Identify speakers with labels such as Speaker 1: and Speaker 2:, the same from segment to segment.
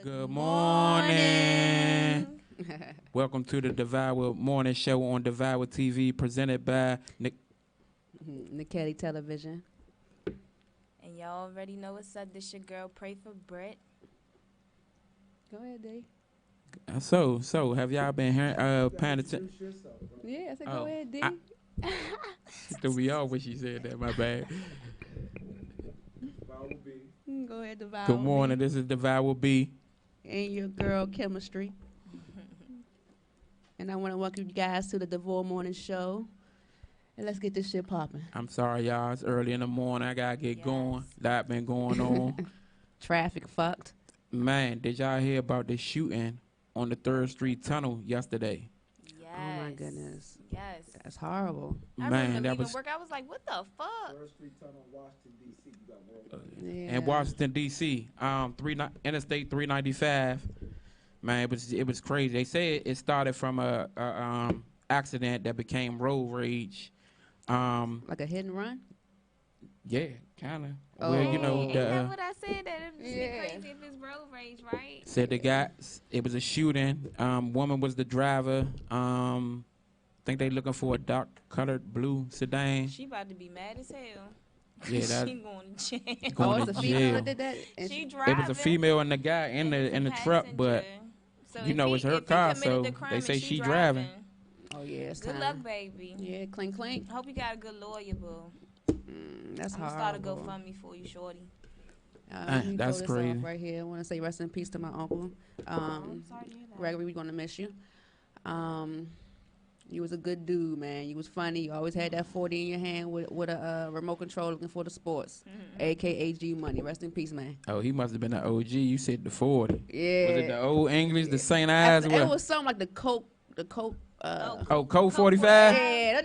Speaker 1: Good morning. Welcome to the Devour Morning Show on Devour TV, presented by
Speaker 2: Nekedie Television.
Speaker 3: And y'all already know what's up. This your girl, Pray for Brett.
Speaker 2: Go ahead, D.
Speaker 1: So have y'all been hearing paying attention?
Speaker 2: Yeah, I said go ahead, D.
Speaker 1: Threw me off when she said that. My bad.
Speaker 2: Go ahead, Devour.
Speaker 1: Good morning. This is Devour B.
Speaker 2: And your girl, Chemistry. And I want to welcome you guys to the Devour Morning Show. And let's get this shit popping.
Speaker 1: I'm sorry, y'all. It's early in the morning. I gotta get going. That been going on.
Speaker 2: Traffic fucked.
Speaker 1: Man, did y'all hear about the shooting on the 3rd Street Tunnel yesterday?
Speaker 3: Yes.
Speaker 2: Oh my goodness.
Speaker 3: Yes.
Speaker 2: That's horrible.
Speaker 3: I
Speaker 1: Man,
Speaker 3: remember
Speaker 1: that
Speaker 3: leaving
Speaker 1: was.
Speaker 3: work. I was like, what the fuck?
Speaker 4: 3rd Street Tunnel, Washington, D.C. You got work.
Speaker 2: Yeah.
Speaker 1: In Washington D.C., Interstate 395. Man, it was crazy. They say it started from a accident that became road rage.
Speaker 2: Like a hit and run?
Speaker 1: Yeah, kind of.
Speaker 2: Oh.
Speaker 1: Well, you know,
Speaker 3: Ain't that what I said? That it would be
Speaker 2: Yeah.
Speaker 3: crazy if it's road rage, right?
Speaker 1: said the guy. It was a shooting. Woman was the driver. Think they looking for a dark colored blue sedan.
Speaker 3: She about to be mad as hell.
Speaker 1: Yeah, that
Speaker 3: She going to jail.
Speaker 1: Going
Speaker 2: it's
Speaker 1: to
Speaker 2: a female
Speaker 1: jail.
Speaker 2: that did that? And
Speaker 3: She
Speaker 1: It
Speaker 3: driving.
Speaker 1: was a female and the guy in the truck, but
Speaker 3: So
Speaker 1: you
Speaker 3: if
Speaker 1: know,
Speaker 3: he-
Speaker 1: it's her
Speaker 3: if he
Speaker 1: car,
Speaker 3: committed
Speaker 1: so
Speaker 3: the crime
Speaker 1: they
Speaker 3: and
Speaker 1: say she driving.
Speaker 2: Oh, yeah, it's
Speaker 3: Good
Speaker 2: time.
Speaker 3: luck, baby.
Speaker 2: Yeah, clink, clink.
Speaker 3: Hope you got a good lawyer, boo.
Speaker 2: That's
Speaker 3: I'm
Speaker 2: horrible.
Speaker 3: gonna start a GoFundMe for you, shorty.
Speaker 2: Let me
Speaker 1: That's
Speaker 2: throw this
Speaker 1: crazy.
Speaker 2: off right here. I want to say rest in peace to my uncle.
Speaker 3: I'm sorry to hear that.
Speaker 2: Gregory, we're gonna miss you. You was a good dude, man. You was funny. You always had that 40 in your hand with a remote control looking for the sports, aka G Money. Rest in peace, man.
Speaker 1: Oh, he must have been an OG. You said the 40.
Speaker 2: Yeah.
Speaker 1: Was it the old English, the St.
Speaker 2: I-
Speaker 1: Ives?
Speaker 2: it was something like the Coke.
Speaker 1: Oh, Code 45?
Speaker 2: Yeah.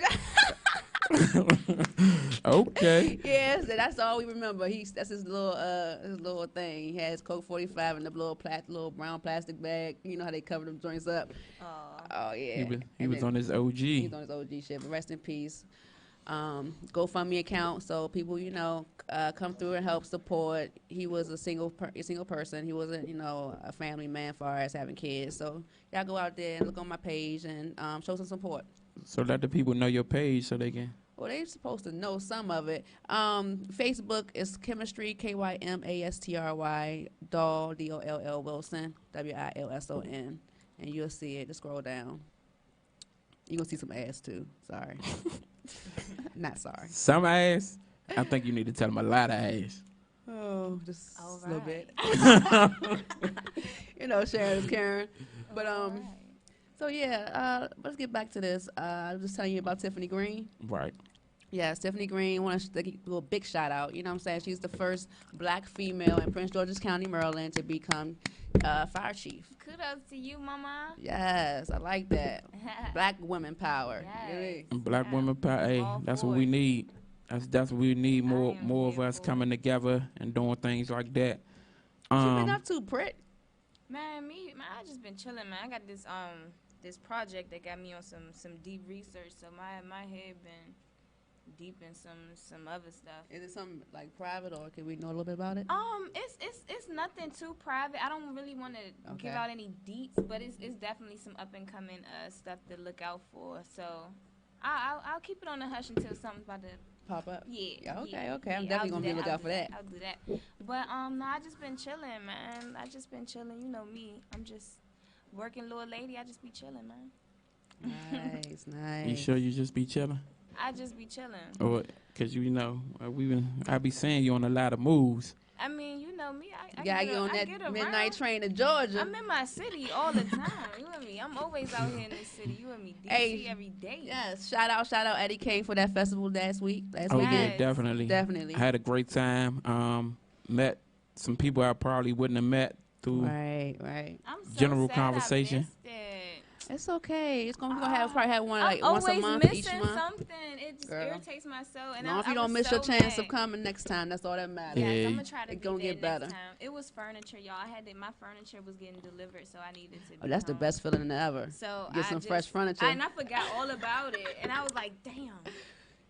Speaker 1: Okay.
Speaker 2: Yeah, so that's all we remember. That's his little thing. He has Coke 45 in the little brown plastic bag. You know how they cover them joints up. Oh yeah.
Speaker 1: He was on his OG.
Speaker 2: He was on his OG shit. But rest in peace. GoFundMe account so people come through and help support. He was a single person. He wasn't a family man as far as having kids. So y'all go out there and look on my page and show some support.
Speaker 1: So let the people know your page so they can.
Speaker 2: Well, they're supposed to know some of it. Facebook is Chemistry, KYMASTRY, Doll, DOLL Wilson, WILSON. And you'll see it. Just scroll down. You're going to see some ass, too. Sorry. Not sorry.
Speaker 1: Some ass? I think you need to tell them a lot of ass.
Speaker 2: Oh, just
Speaker 3: All
Speaker 2: a little bit.
Speaker 3: right.
Speaker 2: Sharon is Karen. But,
Speaker 3: All right.
Speaker 2: so, yeah, let's get back to this. I was just telling you about Tiffany Green.
Speaker 1: Right.
Speaker 2: Yes, Tiffany Green, want to do a big shout out. You know what I'm saying? She's the first black female in Prince George's County, Maryland, to become fire chief.
Speaker 3: Kudos to you, mama.
Speaker 2: Yes, I like that. Black women power.
Speaker 3: Yes.
Speaker 2: Really.
Speaker 1: Black
Speaker 3: Yeah.
Speaker 1: women power. Hey,
Speaker 3: All
Speaker 1: that's
Speaker 3: for
Speaker 1: what we
Speaker 3: it.
Speaker 1: need. That's what we need. More
Speaker 3: am
Speaker 1: of
Speaker 3: here
Speaker 1: us
Speaker 3: for
Speaker 1: coming together and doing things like that.
Speaker 2: What you been up to, Prit?
Speaker 3: Man, I just been chilling, man. I got this project that got me on some deep research, so my head been deep in some other stuff.
Speaker 2: Is it something like private, or can we know a little bit about it?
Speaker 3: It's nothing too private. I don't really want to give
Speaker 2: Okay.
Speaker 3: out any deets, but it's definitely some up and coming stuff to look out for. So I'll keep it on the hush until something's about to.
Speaker 2: Pop up.
Speaker 3: Yeah.
Speaker 2: Okay. I'm
Speaker 3: yeah,
Speaker 2: definitely gonna be looking out for that.
Speaker 3: I'll do that. But no, I just been chilling, man. I just been chilling. You know me. I'm just working little lady. I just be chilling, man.
Speaker 2: Nice, nice.
Speaker 1: You sure you just be chilling?
Speaker 3: I just be chilling.
Speaker 1: Or, cause I be seeing you on a lot of moves.
Speaker 3: I mean, you know me. I
Speaker 2: Gotta
Speaker 3: get
Speaker 2: get on
Speaker 3: I
Speaker 2: that
Speaker 3: get
Speaker 2: midnight
Speaker 3: around.
Speaker 2: train to Georgia.
Speaker 3: I'm in my city all the time. You and me. I'm always out here in this city. You and me. DC
Speaker 2: Hey,
Speaker 3: every day.
Speaker 2: Yes, shout out Eddie King for that festival last
Speaker 1: Oh
Speaker 2: weekend.
Speaker 1: yeah,
Speaker 3: Yes.
Speaker 1: definitely.
Speaker 2: Definitely.
Speaker 1: I had a great time. Met some people I probably wouldn't have met through.
Speaker 2: Right.
Speaker 3: I'm so
Speaker 1: General
Speaker 3: sad
Speaker 1: conversation.
Speaker 3: I missed it.
Speaker 2: It's okay. It's gonna probably have one
Speaker 3: I'm
Speaker 2: once a
Speaker 3: always
Speaker 2: month
Speaker 3: missing
Speaker 2: each month.
Speaker 3: something. It just
Speaker 2: Girl.
Speaker 3: irritates my soul. And
Speaker 2: Long if
Speaker 3: I
Speaker 2: you don't
Speaker 3: was
Speaker 2: miss your
Speaker 3: so
Speaker 2: chance
Speaker 3: mad.
Speaker 2: of coming next time, that's all that matters.
Speaker 1: Yeah.
Speaker 3: Yes, I'm gonna try to
Speaker 2: It
Speaker 3: be
Speaker 2: gonna
Speaker 3: there
Speaker 2: get better.
Speaker 3: next time. It was furniture, y'all. My furniture was getting delivered, so I needed to.
Speaker 2: Oh, that's the best feeling ever.
Speaker 3: So
Speaker 2: Get some fresh furniture.
Speaker 3: And I forgot all about it, and I was like, "Damn,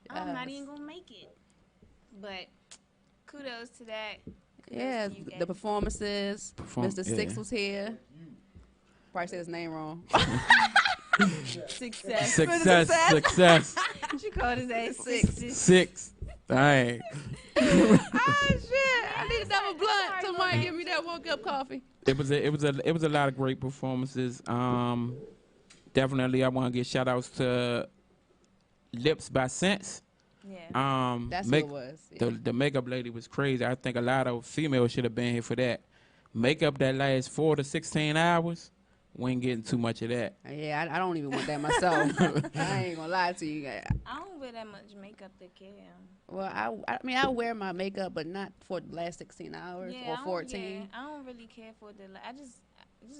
Speaker 3: I'm not
Speaker 2: Yes.
Speaker 3: even gonna make it." But kudos to that.
Speaker 2: Yeah,
Speaker 3: to you guys.
Speaker 2: the performances. Mr. Six was here. Probably said his name wrong.
Speaker 3: Success.
Speaker 1: Success.
Speaker 3: She called his ass
Speaker 2: Six.
Speaker 1: Six. Dang.
Speaker 2: Ah, shit. I need to have a blunt. Somebody give me that woke up coffee.
Speaker 1: It was a lot of great performances. Definitely, I want to give shout outs to Lips by Sense.
Speaker 3: Yeah.
Speaker 2: That's what it was. Yeah.
Speaker 1: The makeup lady was crazy. I think a lot of females should have been here for that. Makeup that lasts 4 to 16 hours. We ain't getting too much of that.
Speaker 2: Yeah, I don't even want that myself. I ain't gonna lie to you.
Speaker 3: I don't wear that much makeup to care.
Speaker 2: Well, I mean, I wear my makeup, but not for the last 16 hours or 14.
Speaker 3: I don't really care for the. I just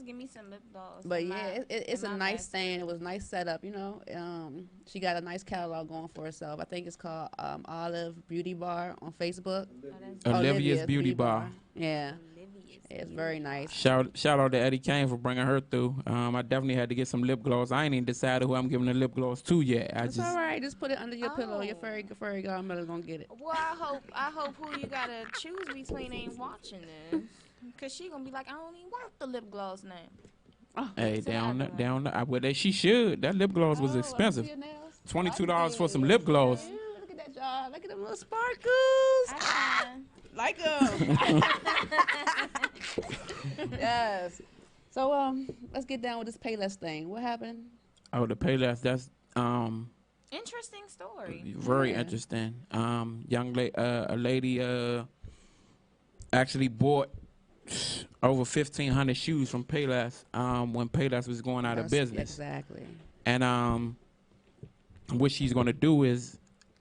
Speaker 3: give me some lip gloss.
Speaker 2: But yeah, it's a nice stand. It was nice setup, you know. She got a nice catalog going for herself. I think it's called Olive Beauty Bar on Facebook.
Speaker 1: Olivia's Beauty Bar.
Speaker 2: Yeah. It's very nice.
Speaker 1: Shout out to Eddie Kane for bringing her through. I definitely had to get some lip gloss. I ain't even decided who I'm giving the lip gloss to yet.
Speaker 2: It's all right. Just put it under your pillow. Your furry godmother's gonna get it.
Speaker 3: Well, I hope who you gotta choose between ain't watching this, cause she gonna be like, I don't even want the lip gloss now.
Speaker 2: Oh.
Speaker 1: Hey, she should. That lip gloss was expensive. $22 for some lip gloss.
Speaker 2: Ew, look at that jar. Look at them little sparkles. Like them. Yes. So let's get down with this Payless thing. What happened?
Speaker 1: Oh, the Payless. That's
Speaker 3: interesting story.
Speaker 1: very interesting. A lady actually bought over 1,500 shoes from Payless when Payless was going out of business.
Speaker 2: Exactly.
Speaker 1: And what she's gonna do is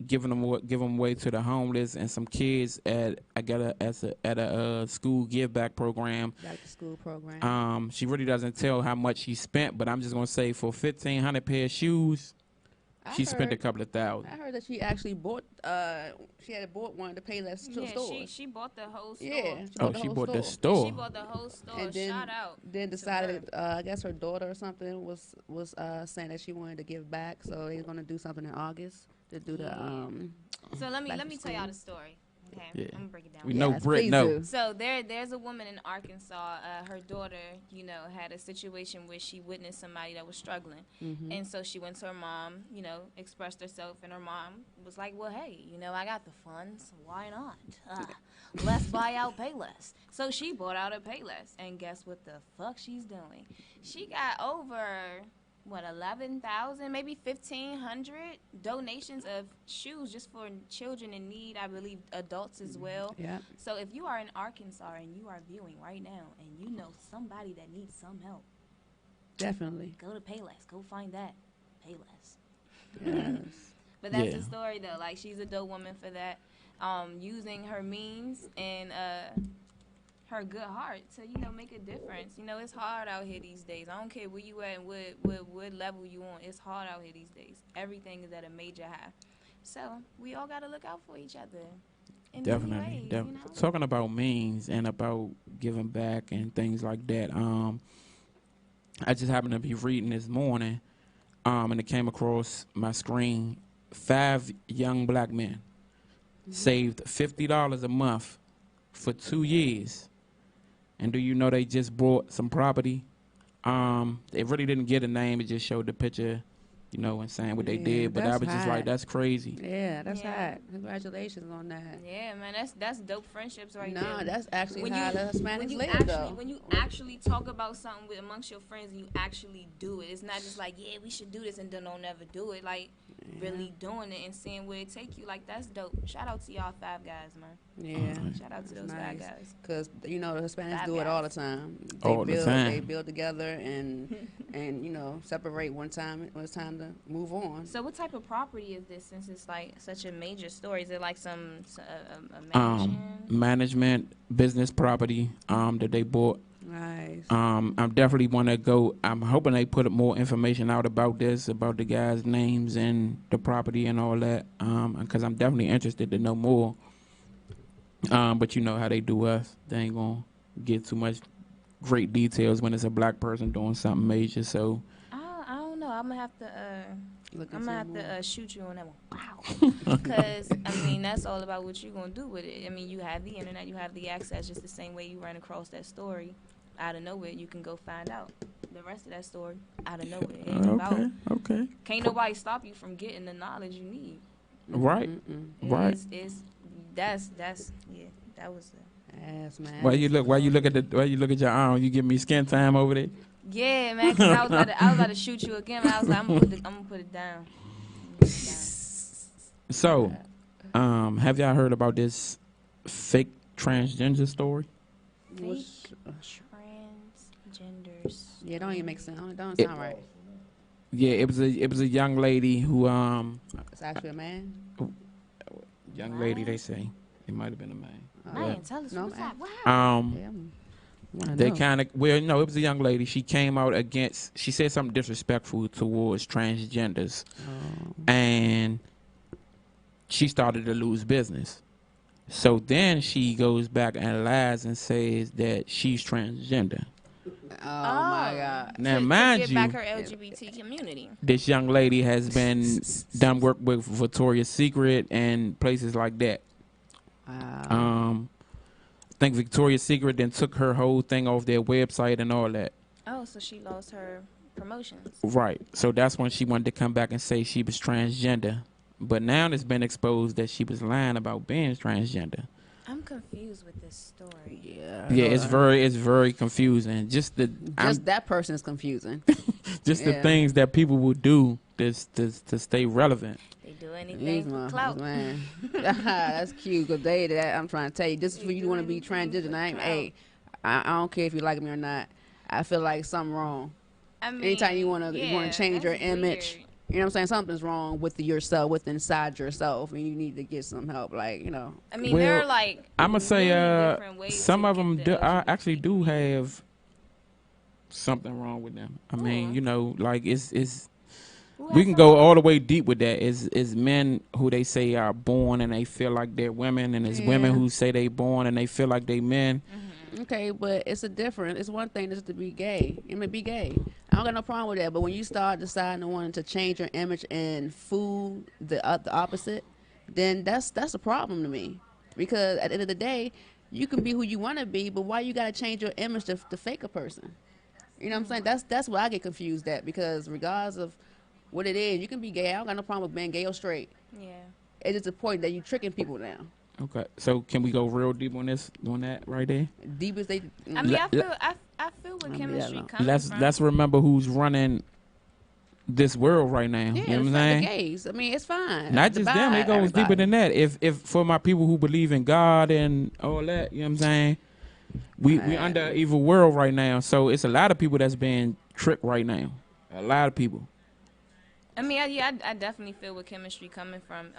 Speaker 1: give them away to the homeless and some kids at a school give back program.
Speaker 2: Back to school program.
Speaker 1: She really doesn't tell how much she spent, but I'm just gonna say for 1,500 pair of shoes, she spent a couple of thousand.
Speaker 2: I heard that she actually bought. She had bought one of the Payless stores.
Speaker 3: She bought the whole store.
Speaker 2: Yeah.
Speaker 1: She bought the store.
Speaker 3: She bought the whole store.
Speaker 2: And then,
Speaker 3: Shout out.
Speaker 2: Then decided, I guess her daughter or something was saying that she wanted to give back, so they're gonna do something in August to do the.
Speaker 3: So let me tell y'all the story. Okay,
Speaker 1: Yeah.
Speaker 3: I'm gonna break it down.
Speaker 1: We know Britt know.
Speaker 3: So there's a woman in Arkansas. Her daughter, had a situation where she witnessed somebody that was struggling, and so she went to her mom, expressed herself, and her mom was like, "Well, hey, I got the funds. Why not? Let's buy out Payless." So she bought out a Payless, and guess what the fuck she's doing? She got over 11,000, maybe 1,500 donations of shoes just for children in need. I believe adults as well.
Speaker 2: Yeah.
Speaker 3: So if you are in Arkansas and you are viewing right now and you know somebody that needs some help,
Speaker 2: definitely
Speaker 3: go to Payless. Go find that Payless.
Speaker 2: Yes.
Speaker 3: But that's the story though. Like, she's a dope woman for that. Using her means and her good heart to make a difference. It's hard out here these days. I don't care where you at and what level you on. It's hard out here these days. Everything is at a major high. So we all gotta look out for each other.
Speaker 1: Definitely. Talking about means and about giving back and things like that. I just happened to be reading this morning, and it came across my screen. 5 young black men saved $50 a month for 2 years. And do you know they just bought some property? They really didn't get a name. It just showed the picture, and saying what they did. But I was just like, that's crazy.
Speaker 2: Yeah, that's hot. Congratulations on that.
Speaker 3: Yeah, man, that's dope friendships right there.
Speaker 2: No, that's actually
Speaker 3: when
Speaker 2: how the Hispanics live, though.
Speaker 3: When you actually talk about something amongst your friends and you actually do it, it's not just like, yeah, we should do this and then don't never do it. Like, really doing it and seeing where it take you. Like, that's dope. Shout out to y'all 5 guys, man.
Speaker 2: Yeah.
Speaker 3: Shout out to those 5 guys.
Speaker 2: Because, the Hispanics
Speaker 3: 5
Speaker 2: do it
Speaker 3: guys.
Speaker 2: all the time. They build together and separate one time when it's time to move on.
Speaker 3: So what type of property is this, since it's like such a major story? Is it like a mansion?
Speaker 1: Management, business property that they bought.
Speaker 2: Nice.
Speaker 1: I definitely want to go. I'm hoping they put more information out about this, about the guys' names and the property and all that, because I'm definitely interested to know more. But you know how they do us. They ain't going to get too much great details when it's a black person doing something major. So
Speaker 3: I don't know. I'm going to have to
Speaker 2: Look
Speaker 3: I'm
Speaker 2: into
Speaker 3: gonna
Speaker 2: it
Speaker 3: have
Speaker 2: more.
Speaker 3: to shoot you on that one. Wow. Because I mean, that's all about what you're gonna do with it. I mean, you have the internet, you have the access, just the same way you run across that story out of nowhere. You can go find out the rest of that story out of nowhere. It ain't about.
Speaker 1: Okay.
Speaker 3: Can't nobody stop you from getting the knowledge you need.
Speaker 1: Right. Right.
Speaker 3: That's yeah. That was.
Speaker 2: Ass man.
Speaker 1: Why you look at your arm? You give me skin time over there.
Speaker 3: Yeah, man. Cause I was about to shoot you again. But I was like, I'm gonna put it down.
Speaker 1: So, have y'all heard about this fake transgender story?
Speaker 2: What's-
Speaker 3: Transgenders.
Speaker 2: Yeah, don't even make sense. Don't
Speaker 1: It-
Speaker 2: sound right.
Speaker 1: Yeah, it was a young lady who
Speaker 2: It's actually a man.
Speaker 1: young lady they say it might have been a man.
Speaker 3: Man, tell us
Speaker 2: No,
Speaker 3: what's
Speaker 2: man.
Speaker 3: that. What happened?
Speaker 2: Yeah, wanna
Speaker 1: They
Speaker 2: know.
Speaker 1: kind of no, it was a young lady. She came out against. She said something disrespectful towards transgenders, and she started to lose business. So then she goes back and lies and says that she's transgender.
Speaker 2: Oh my God.
Speaker 1: Now,
Speaker 3: to
Speaker 1: mind
Speaker 3: get
Speaker 1: you,
Speaker 3: back her LGBT community.
Speaker 1: this young lady has been done work with Victoria's Secret and places like that.
Speaker 2: Wow.
Speaker 1: I think Victoria's Secret then took her whole thing off their website and all that.
Speaker 3: Oh, so she lost her promotions.
Speaker 1: Right. So that's when she wanted to come back and say she was transgender. But now it's been exposed that she was lying about being transgender.
Speaker 3: I'm confused with this story.
Speaker 2: Yeah.
Speaker 1: Yeah, it's very confusing. Just
Speaker 2: that person is confusing.
Speaker 1: the
Speaker 2: Yeah.
Speaker 1: things that people will do to stay relevant.
Speaker 3: They do
Speaker 2: These
Speaker 3: anything for clout.
Speaker 2: motherfuckers, man. That's cute. Cause I'm trying to tell you, this is for you want to be transgender. I don't care if you like me or not. I feel like something wrong.
Speaker 3: I mean,
Speaker 2: Anytime you want to change your
Speaker 3: that's
Speaker 2: image,
Speaker 3: weird.
Speaker 2: you know what I'm saying? Something's wrong with yourself, inside yourself, and you need to get some help. Like,
Speaker 3: I mean, there are
Speaker 1: Well,
Speaker 3: like
Speaker 1: I'm gonna say
Speaker 3: really different ways
Speaker 1: some
Speaker 3: to
Speaker 1: of
Speaker 3: get
Speaker 1: them
Speaker 3: the
Speaker 1: actually do
Speaker 3: LGBT
Speaker 1: have something wrong with them. I mean, like it's
Speaker 3: Who
Speaker 1: we
Speaker 3: has
Speaker 1: can
Speaker 3: some-
Speaker 1: go all the way deep with that. Is men who they say are born and they feel like they're women, and it's women
Speaker 2: Yeah.
Speaker 1: who say they born and they feel like they men.
Speaker 2: okay, but it's a difference. It's one thing just to be gay. I mean, be gay. I don't got no problem with that. But when you start deciding to wanting to change your image and fool the opposite, then that's a problem to me. Because at the end of the day, you can be who you want to be, but why you got to change your image to fake a person? You know what I'm saying? That's why I get confused at, because regardless of what it is, you can be gay. I don't got no problem with being gay or straight.
Speaker 3: Yeah.
Speaker 2: It's just the point that you tricking people now.
Speaker 1: Okay, so can we go real deep on that right there?
Speaker 2: Deep as they.
Speaker 3: I mean, I
Speaker 1: Le-
Speaker 3: feel what
Speaker 2: I mean,
Speaker 3: chemistry
Speaker 2: I don't
Speaker 3: comes from.
Speaker 1: Let's remember who's running this world right now.
Speaker 2: Yeah,
Speaker 1: You know
Speaker 2: it's
Speaker 1: what I'm
Speaker 2: not
Speaker 1: saying?
Speaker 2: the gays. I mean, it's fine.
Speaker 1: Not just them, it goes deeper
Speaker 2: Everybody.
Speaker 1: than that. If for my people who believe in God and all that, you know what I'm saying? We under an evil world right now, so it's a lot of people that's being tricked right now. A lot of people.
Speaker 3: I mean, I definitely feel what chemistry coming from.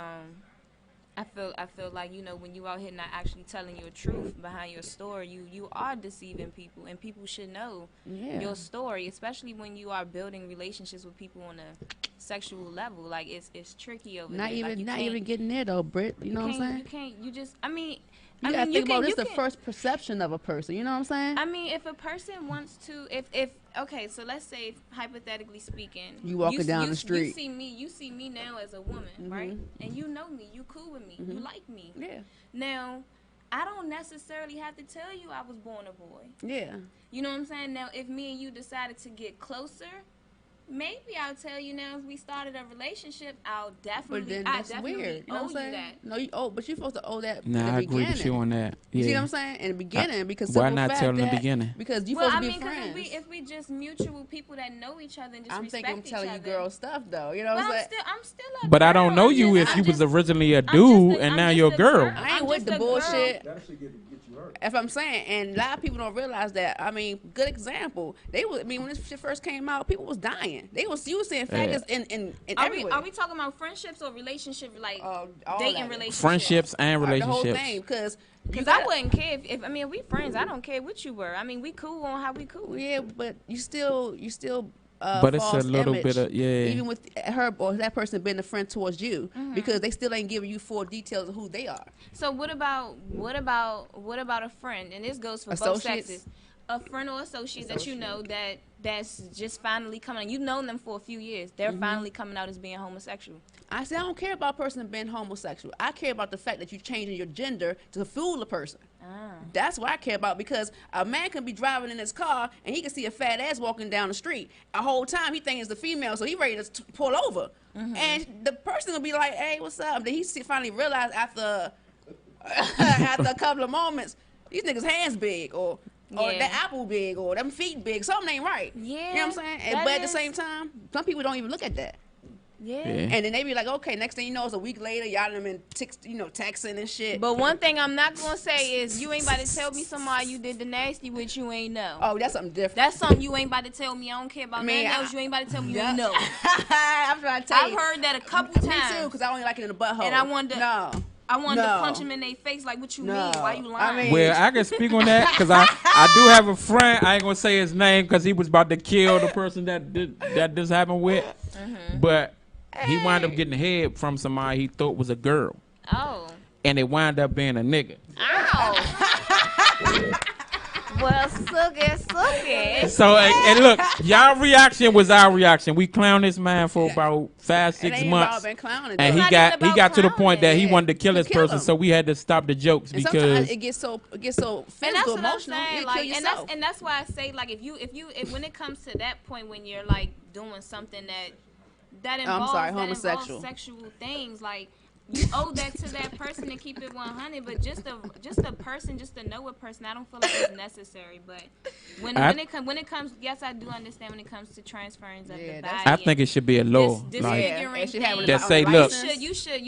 Speaker 3: I feel like, when you out here not actually telling your truth behind your story, you are deceiving people, and people should know your story, especially when you are building relationships with people on a sexual level. Like it's tricky over
Speaker 2: Not
Speaker 3: there.
Speaker 2: even
Speaker 3: Like, you
Speaker 2: not
Speaker 3: can't-
Speaker 2: even getting there though, Britt. You know what I'm saying?
Speaker 3: You can't. You just. I mean.
Speaker 2: You
Speaker 3: I
Speaker 2: gotta
Speaker 3: mean,
Speaker 2: think about this.
Speaker 3: you
Speaker 2: The first perception of a person. You know what I'm saying?
Speaker 3: I mean, if a person wants to, if okay, so let's say hypothetically speaking,
Speaker 2: You walking down the street.
Speaker 3: You see me now as a woman, right? And you know me, you cool with me, you like me.
Speaker 2: Yeah.
Speaker 3: Now, I don't necessarily have to tell you I was born a boy.
Speaker 2: Yeah.
Speaker 3: You know what I'm saying? Now, if me and you decided to get closer, maybe I'll tell you now. As we started a relationship, I'll definitely.
Speaker 2: But then
Speaker 3: I
Speaker 2: that's
Speaker 3: definitely
Speaker 2: weird. You know
Speaker 3: owe
Speaker 2: what I'm saying?
Speaker 3: you that.
Speaker 2: No, but you're supposed to owe that.
Speaker 1: Nah,
Speaker 2: in the
Speaker 1: I agree with
Speaker 2: beginning.
Speaker 1: you on that.
Speaker 2: You see
Speaker 1: Yeah.
Speaker 2: what I'm saying? In the beginning, because
Speaker 1: Why
Speaker 2: simple
Speaker 1: not
Speaker 2: fact
Speaker 1: tell in the
Speaker 2: that-
Speaker 1: beginning?
Speaker 2: Because you
Speaker 3: Well,
Speaker 2: supposed
Speaker 3: I
Speaker 2: to
Speaker 3: mean,
Speaker 2: be
Speaker 3: because
Speaker 2: friends.
Speaker 3: if we just mutual people that know each other and just
Speaker 2: I'm
Speaker 3: respect
Speaker 2: thinking I'm telling
Speaker 3: each
Speaker 2: you
Speaker 3: other.
Speaker 2: girl stuff though. You know
Speaker 3: But
Speaker 2: what I'm saying?
Speaker 3: I'm still a
Speaker 1: But I
Speaker 3: girl.
Speaker 1: don't know
Speaker 3: I'm
Speaker 1: you
Speaker 3: just-
Speaker 1: if you
Speaker 3: I'm
Speaker 1: was
Speaker 3: just-
Speaker 1: originally a
Speaker 3: I'm
Speaker 1: dude
Speaker 3: just a-
Speaker 1: and
Speaker 3: I'm
Speaker 1: now
Speaker 3: just
Speaker 1: you're a
Speaker 3: a
Speaker 1: girl.
Speaker 3: girl.
Speaker 2: I ain't
Speaker 3: I'm
Speaker 2: with
Speaker 3: just
Speaker 2: the
Speaker 3: a girl.
Speaker 2: bullshit.
Speaker 4: That shit get you hurt.
Speaker 2: If I'm saying, and a lot of people don't realize that. I mean, good example. I mean, when this shit first came out, people was dying. You was seeing faggots in
Speaker 3: Are
Speaker 2: everywhere.
Speaker 3: we talking about friendships or relationship, like
Speaker 2: All
Speaker 3: dating
Speaker 2: of it.
Speaker 3: relationships?
Speaker 1: Friendships and
Speaker 2: The whole
Speaker 1: relationships.
Speaker 2: thing, because
Speaker 3: I wouldn't care if I mean, if we friends, I don't care what you were. I mean, we cool on how we cool.
Speaker 2: Yeah, but you still
Speaker 1: But it's a
Speaker 2: false
Speaker 1: little
Speaker 2: image,
Speaker 1: bit of
Speaker 2: even with her or that person being a friend towards you, because they still ain't giving you full details of who they are.
Speaker 3: So what about a friend? And this goes for both
Speaker 2: Associates?
Speaker 3: sexes. a friend or associate that you know that's just finally coming out. You've known them for a few years. They're finally coming out as being homosexual.
Speaker 2: I say I don't care about a person being homosexual. I care about the fact that you're changing your gender to fool a person. That's what I care about, because a man can be driving in his car and he can see a fat ass walking down the street. A whole time he thinks it's the female, so he ready to pull over. And the person will be like, "Hey, what's up?" Then he finally realize after after a couple of moments, these niggas' hands big, or that apple big, or them feet big. Something ain't right.
Speaker 3: Yeah,
Speaker 2: you know what I'm saying? But at the same time, some people don't even look at that.
Speaker 3: Yeah.
Speaker 2: And then they be like, okay, next thing you know, it's a week later, y'all done been texting and shit.
Speaker 3: But one thing I'm not gonna say is you ain't about to tell me somebody you did the nasty with you ain't know.
Speaker 2: Oh, that's something different.
Speaker 3: That's something you ain't about to tell me. I don't care about nothing else. You ain't about to tell me you ain't know.
Speaker 2: I'm trying to tell you.
Speaker 3: I've heard that a couple times.
Speaker 2: Me too, because I only like it in the butthole.
Speaker 3: And I wanted to, I wanted to punch him in their face like, what you mean? Why you lying?
Speaker 1: Well, I can speak on that because I do have a friend. I ain't gonna say his name because he was about to kill the person that this happened with. But he wound up getting head from somebody he thought was a girl.
Speaker 3: Oh.
Speaker 1: And it wound up being a nigga.
Speaker 3: Ow. Well, suck it.
Speaker 1: So, and look, y'all reaction was our reaction. We clowned this man for about 5-6 months.
Speaker 2: Been clowning,
Speaker 1: and he got to the point that he wanted to kill this person, so we had to stop the jokes
Speaker 2: and
Speaker 1: because
Speaker 2: it gets so physical, emotional.
Speaker 3: And that's why I say, like, if when it comes to that point when you're like doing something that involves sexual things, like, you owe that to that person to keep it 100, but just a person, just to know a person, I don't feel like it's necessary. But when it comes, yes, I do understand when it comes to transference of the body.
Speaker 1: I think it should be a law, that say, look,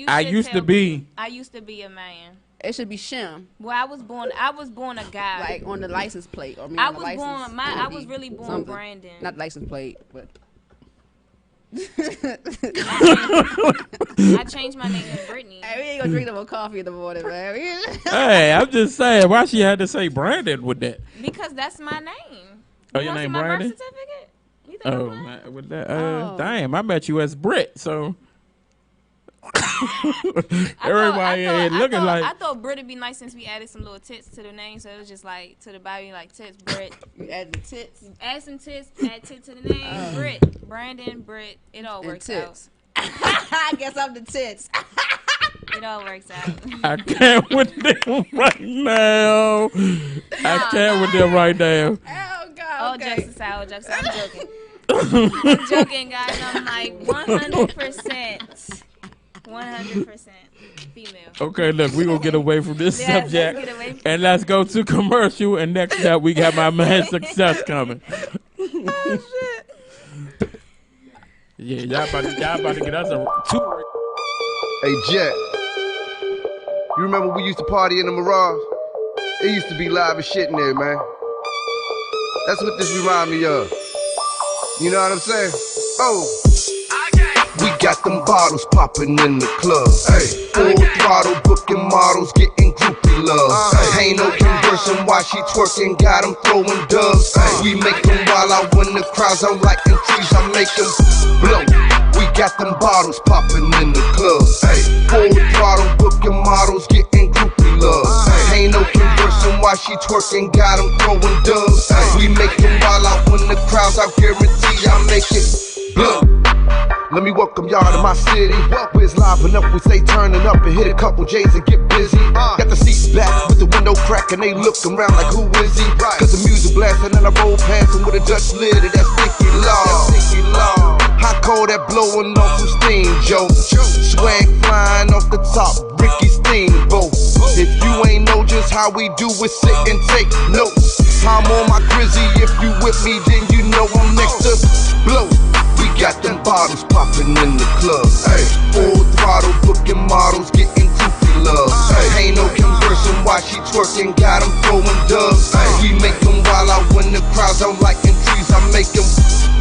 Speaker 1: I used to be
Speaker 3: a man.
Speaker 2: It should be Shem.
Speaker 3: Well, I was born a guy.
Speaker 2: Like on the license plate, or
Speaker 3: I was really born Brandon.
Speaker 2: Not license plate, but.
Speaker 3: I changed my name to Brittany.
Speaker 2: Hey, we ain't gonna drink no more coffee in the morning, man.
Speaker 1: Hey, I'm just saying, why she had to say Brandon with that?
Speaker 3: Because that's my name.
Speaker 1: Oh, your name Brandon?
Speaker 3: Birth certificate? You think
Speaker 1: Oh, man, with that, damn, I met you as Britt, so. Everybody ain't looking like.
Speaker 3: I thought Britt would be nice since we added some little tits to the name, so it was just like to the body, like tits, Britt.
Speaker 2: You add the tits.
Speaker 3: Add some tits, add tit to the name. Britt, Brandon, Britt. It all works out.
Speaker 2: I guess I'm the tits.
Speaker 3: It all works out.
Speaker 1: I can't with them right now. I can't with them right now.
Speaker 2: Oh God.
Speaker 3: All
Speaker 2: Okay.
Speaker 3: jokes aside, I'm joking. I'm joking, guys. I'm like 100%. 100% female.
Speaker 1: Okay, look, we gonna get away from this subject and let's go to commercial. And next up, we got my man Success coming.
Speaker 2: Oh shit!
Speaker 1: Yeah, y'all about to get us a two.
Speaker 5: Hey Jet, you remember we used to party in the Mirage? It used to be live as shit in there, man. That's what this remind me of. You know what I'm saying? Oh. We got them bottles popping in the club. Hey, full throttle booking models, getting groupie love. Ain't no conversing while she twerking, got them throwing dubs. We make them while I win the crowds, I'm lighting trees, I make them blow. We got them bottles popping in the club. Hey, full throttle booking models, getting groupie love. Ain't no conversing while she twerking, got them throwing dubs. We make them while I win the crowds, I guarantee I make it blow. Let me welcome y'all to my city. We're live enough, we stay turning up and hit a couple J's and get busy. Got the seats back with the window crack and they looking around like who is he? Cause the music blasting and I roll past him with a Dutch lid and that's sticky law. Hot cold that blowing off some steam, Joe. Swag flying off the top, Ricky Steamboat. If you ain't know just how we do it, sit and take notes. I'm on my Grizzy, if you with me then you know I'm next to blow. We got them bottles popping in the club. Ay, full throttle booking models, getting goofy love. Ay, ain't no conversing while she twerking, got them throwing dubs. Ay, we make them while I win the crowds, I'm lighting trees, I make them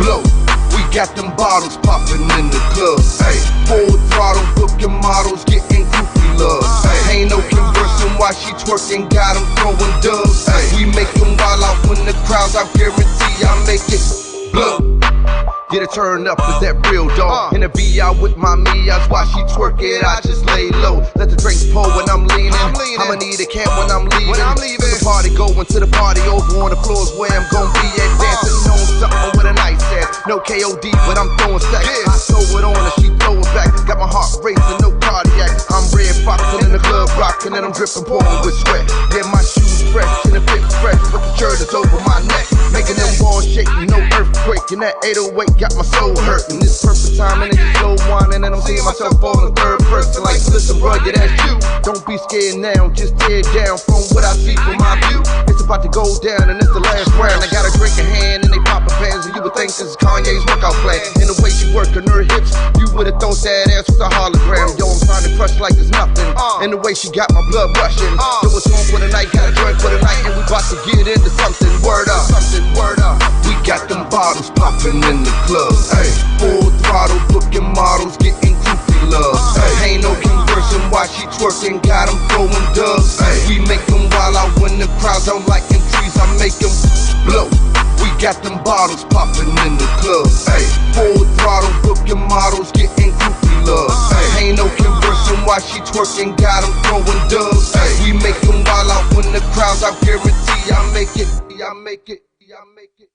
Speaker 5: blow. We got them bottles popping in the club. Ay, full throttle booking models, getting goofy love. Ay, ain't no conversing while she twerking, got them throwing dubs. Ay, we make them while I win the crowds, I guarantee I make it blow. Get it turned up, is that real dog? In the VI with my Mia's, while she twerk it, I just lay low. Let the drinks pour when I'm leaning. I'ma need a can when I'm leaving. To the party, going to the party, over on the floors where I'm gon' be at. Dancing on something with a nice ass. No KOD, but I'm throwing stacks. I throw it on and she throw it back. Got my heart racing, no cardiac. I'm red foxing in the club, rocking and I'm dripping, pouring with sweat. Yeah, my shoes fresh and the fit fresh, but the shirt is over my neck. Making them walls shake, no earthquake. And that 808 got my soul hurting. It's perfect timing and it's slow whining, and I'm seeing myself fall in third person. Like, listen, bro, yeah, that's you. Don't be scared now, just tear down from what I see from my view. It's about to go down and it's the last round. I got a drink in hand and they poppin' fans, and you would think this is Kanye's workout plan. And the way she working her hips, you would've thought that ass was a hologram. Yo, I'm trying to crush like it's nothing. And the way she got my blood rushing. Yo, it's on for the night, got a drink for the night, and we about to get into something. Word up, something, word up. We got them bottles popping in the club. Hey, full throttle, booking models, getting goofy love. Hey, ain't no conversing while she twerking, got them throwing dubs. Hey, we make them wild out when the crowds don't like them trees, I make them blow. We got them bottles popping in the club. Hey, full throttle, booking models, getting goofy love. Hey, ain't no conversing while she twerking, got them throwing dubs. Hey, we make them wild out when the crowds, I guarantee I make it, I make it, I make it.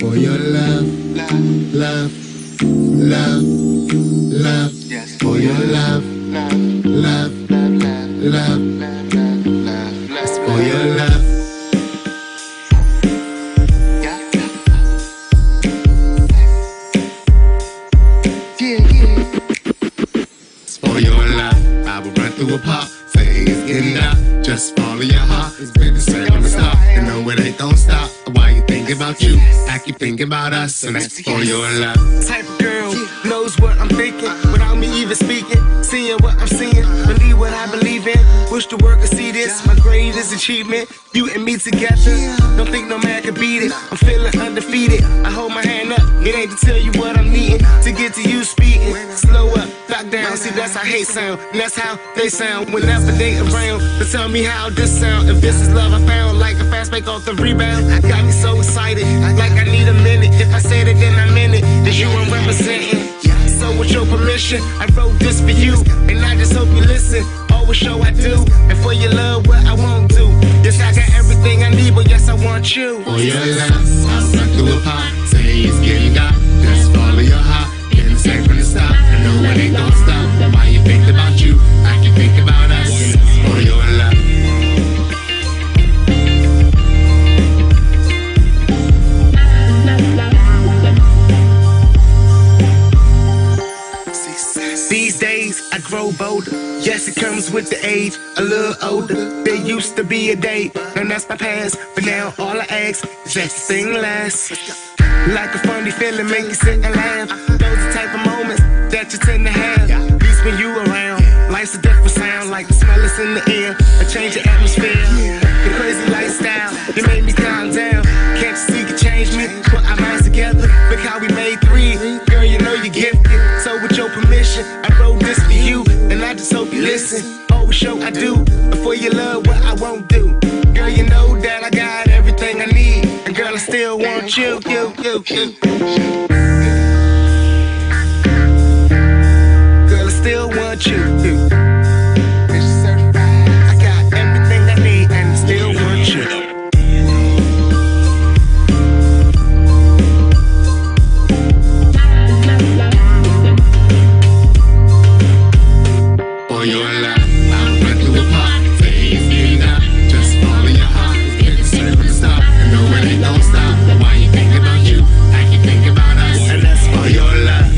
Speaker 6: For your love, love, love, love. Yes. For your love, love, love, love, love. For your love. For your love, I will run through a park. Say it's getting dark. Just follow your heart. It's been the same from the start. And know it ain't gon' stop. Why you thinking about you? I keep thinking about us, and that's for your love.
Speaker 7: Type of girl knows what I'm thinking without me even speaking. Seeing what I'm seeing, believe what I believe in. Wish the world could see this. My greatest achievement, you and me together. Don't think no man can beat it. I'm feeling undefeated. I hold my hand up. It ain't to tell you what I'm needing. To get to you speaking. Slow up, back down. See, that's how hate sound, and that's how they sound whenever they around. But tell me how this sound. If this is love I found, like a fast break off the rebound. Got me so excited, like I need a minute. If I said it, then I meant it. That you I'm representing. So with your permission, I wrote this for you, and I just hope you listen. Always show I do, and for your love, what I won't do. Yes, I got everything I need, but yes, I want you.
Speaker 6: For your love, I'll run through a park. Say it's getting dark. Just follow your heart. Getting safe from the start. I know it ain't gon' stop. Why you think about you? I can think about us. For your love.
Speaker 7: These days I grow bolder. Yes, it comes with the age, a little older. There used to be a date, and that's my past. But now all I ask is that this thing lasts. Like a funny feeling, make you sit and laugh. Those are the type of moments that you tend to have. At least when you around. Life's a different sound, like the smell is in the air. A change of atmosphere. The crazy lifestyle, you made me calm down. Can't you see you change me? Put our minds together, look how we made three. Girl, you know you're gifted. So with your permission, I wrote this for you, and I just hope you listen. Always show I do, but for your love, what I won't do. Girl, you know that I got everything I need, and girl, I still want you. Girl, I still want you. I got everything I need, and I still want you.
Speaker 6: For your love, I'll run through a park. Say it's getting dark. Just follow your heart. Get the straight from the start. I know it ain't gon' stop. Why you think about you? I can think about us. And that's for your love.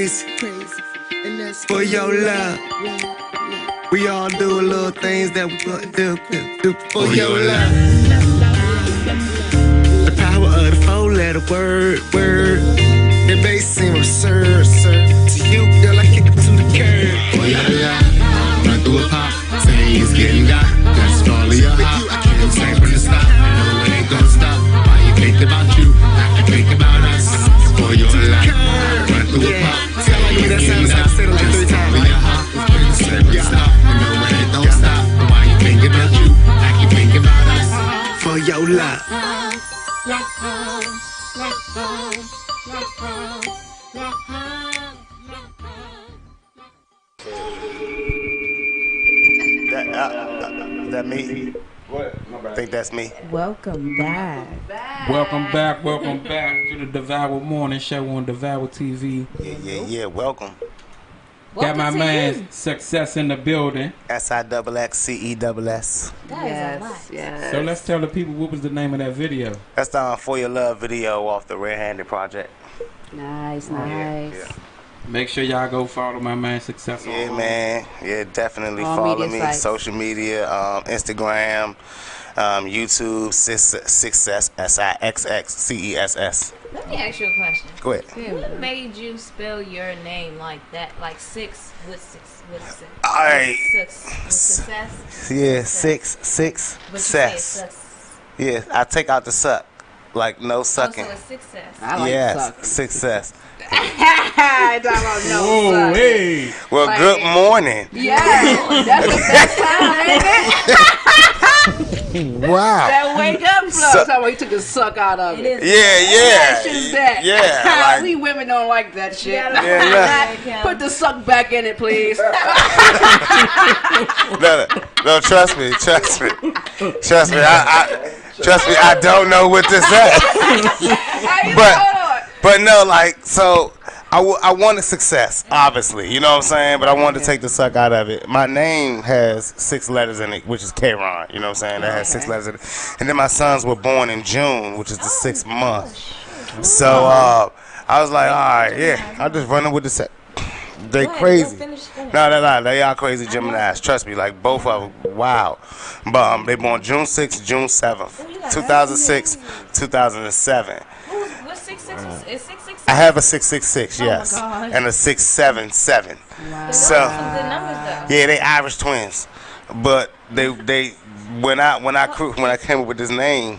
Speaker 7: crazy. For your love. We all do little things that we gonna do for your love. The power of the four-letter word. It may seem absurd, to you, girl, I kick it to the curb.
Speaker 6: For your love, run through a pop, say it's getting dark. Just follow your heart. I can't say from the start. I know it ain't gonna stop. Why you think about you? I can think about us. For your life, run through a pop, say it's getting dark. Just follow your heart. I can't say from the start. I know it ain't gonna stop. Why you think about you? I can think about us.
Speaker 7: For your love. That me?
Speaker 5: What?
Speaker 7: I think that's me.
Speaker 8: Welcome back.
Speaker 1: Welcome back to the Devour Morning Show on Devour TV.
Speaker 7: Yeah. Welcome.
Speaker 1: Got my
Speaker 8: Welcome to
Speaker 1: man
Speaker 8: you.
Speaker 1: Success in the building.
Speaker 7: SIXXCESS.
Speaker 8: That is a lot.
Speaker 2: Yes.
Speaker 1: So let's tell the people what was the name of that video.
Speaker 7: That's the For Your Love video off the Red Handed Project.
Speaker 2: Nice.
Speaker 7: Yeah.
Speaker 1: Make sure y'all go follow my man Success.
Speaker 7: Yeah, man. Yeah, definitely
Speaker 2: All
Speaker 7: follow
Speaker 2: media
Speaker 7: me.
Speaker 2: sites.
Speaker 7: Social media, Instagram, YouTube, Success, SIXXCESS.
Speaker 8: Let me ask you a question.
Speaker 7: Go ahead.
Speaker 8: What made you spell your name like that? Like six with six.
Speaker 7: All right.
Speaker 8: With success?
Speaker 7: Yeah,
Speaker 8: But
Speaker 7: success.
Speaker 8: you say success.
Speaker 7: Yeah, I take out the suck. Like no
Speaker 8: Oh,
Speaker 7: sucking.
Speaker 8: so it's success.
Speaker 2: I like
Speaker 7: Yes,
Speaker 2: suck.
Speaker 7: success.
Speaker 2: I talk about no
Speaker 1: Whoa,
Speaker 2: suck.
Speaker 1: hey.
Speaker 7: Well,
Speaker 2: Like-
Speaker 7: good morning.
Speaker 2: Yeah, that's the best time, ain't it?
Speaker 7: Wow.
Speaker 2: That wake up flow.
Speaker 7: Suck.
Speaker 2: Talking about you took a suck out of
Speaker 8: It
Speaker 2: it.
Speaker 8: is.
Speaker 7: Yeah,
Speaker 2: That shit's that.
Speaker 7: Yeah, like,
Speaker 2: we women don't like that shit.
Speaker 7: Yeah,
Speaker 2: Put the suck back in it, please.
Speaker 7: no, trust me. Trust me. I don't know what to say. But no, like, so I wanted success, obviously. You know what I'm saying? But I wanted to take the suck out of it. My name has 6 letters in it, which is K-Ron. You know what I'm saying? That has 6 letters in it. And then my sons were born in June, which is the 6th month. So I was like, all right, yeah, I'll just run it with the set. They crazy. No, they are crazy Geminis. Trust me, like both of them. Wow. But they born June 6th, June 7th, 2006, 2007.
Speaker 8: What's 66? Is 666?
Speaker 7: I have a 666,
Speaker 8: my
Speaker 7: yes,
Speaker 8: gosh.
Speaker 7: and a 677.
Speaker 8: Those
Speaker 7: So
Speaker 8: are some good numbers though.
Speaker 7: yeah, they Irish twins, but they when I came up with this name,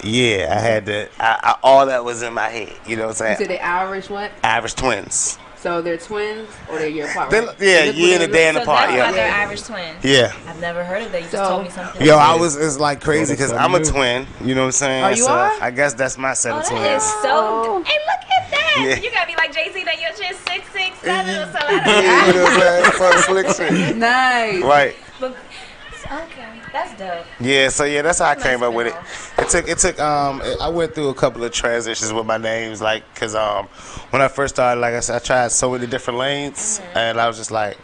Speaker 7: yeah, I had to. I all that was in my head. You know what I'm
Speaker 2: You
Speaker 7: saying?
Speaker 2: said they Irish what?
Speaker 7: Irish twins.
Speaker 2: So they're twins or they're year apart?
Speaker 7: They,
Speaker 2: right?
Speaker 7: yeah,
Speaker 2: Look
Speaker 7: year
Speaker 2: what
Speaker 7: and a
Speaker 2: they
Speaker 7: day
Speaker 2: look-
Speaker 7: in
Speaker 8: So
Speaker 7: apart.
Speaker 8: that's why
Speaker 7: Yeah,
Speaker 8: they're Irish twins.
Speaker 7: yeah.
Speaker 8: I've never heard of that. You just
Speaker 2: So-
Speaker 8: told me something.
Speaker 7: Yo, it's like crazy because I'm a
Speaker 1: new.
Speaker 7: twin. You know what I'm saying?
Speaker 2: Oh, you
Speaker 7: so
Speaker 2: are?
Speaker 7: I guess that's my set
Speaker 8: Oh,
Speaker 7: of
Speaker 8: that
Speaker 7: twins.
Speaker 8: is so. Hey, look at that.
Speaker 7: Yeah.
Speaker 8: You gotta be like Jay-Z that you're just 6'6", 7 or something.
Speaker 7: Yeah, you know what I'm saying? Some slick shit.
Speaker 2: Nice.
Speaker 7: Right.
Speaker 8: But, okay, that's dope.
Speaker 7: Yeah, so yeah, that's how I came
Speaker 8: Nice
Speaker 7: up with it.
Speaker 8: to
Speaker 7: It took I went through a couple of transitions with my names, like, cause when I first started, like I said, I tried so many different lanes, and I was just like,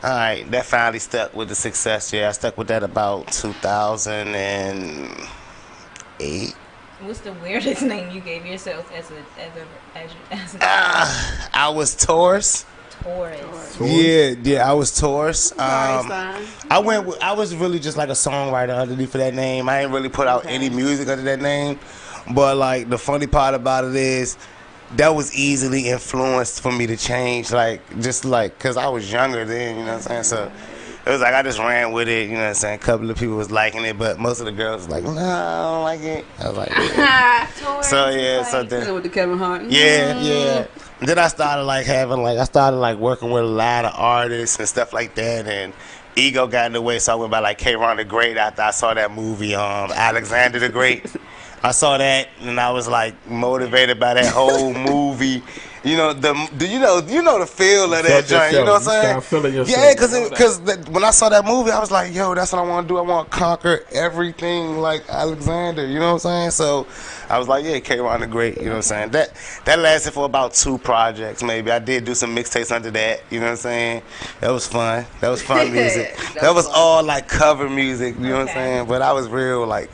Speaker 7: all right, that finally stuck with the success. Yeah, I stuck with that about 2008.
Speaker 8: What's the weirdest name you gave yourself as a
Speaker 7: I was Taurus.
Speaker 8: Taurus?
Speaker 7: Yeah, I was Taurus.
Speaker 2: Einstein.
Speaker 7: I was really just like a songwriter underneath of that name. I ain't really put out any music under that name. But like the funny part about it is that was easily influenced for me to change, like just like cause I was younger then, you know what I'm saying? So it was like I just ran with it, you know what I'm saying? A couple of people was liking it, but most of the girls was like, no, I don't like it. I was like, yeah.
Speaker 8: Taurus
Speaker 7: So
Speaker 8: is
Speaker 7: yeah,
Speaker 8: like,
Speaker 7: so then
Speaker 2: With the Kevin Hart.
Speaker 7: yeah. And then I started working with a lot of artists and stuff like that, and ego got in the way, so I went by like K-Ron the Great after I saw that movie, Alexander the Great. I saw that and I was like motivated by that whole movie. You know the feel of that joint. You know what I'm saying? Yeah, because when I saw that movie, I was like, yo, that's what I want to do. I want to conquer everything like Alexander. You know what I'm saying? So I was like, yeah, K-Ron the Great. You know what I'm saying? That lasted for about 2 projects, maybe. I did do some mixtapes under that. You know what I'm saying? That was fun. That was fun music. That was all like cover music. You know what I'm saying? But I was real like.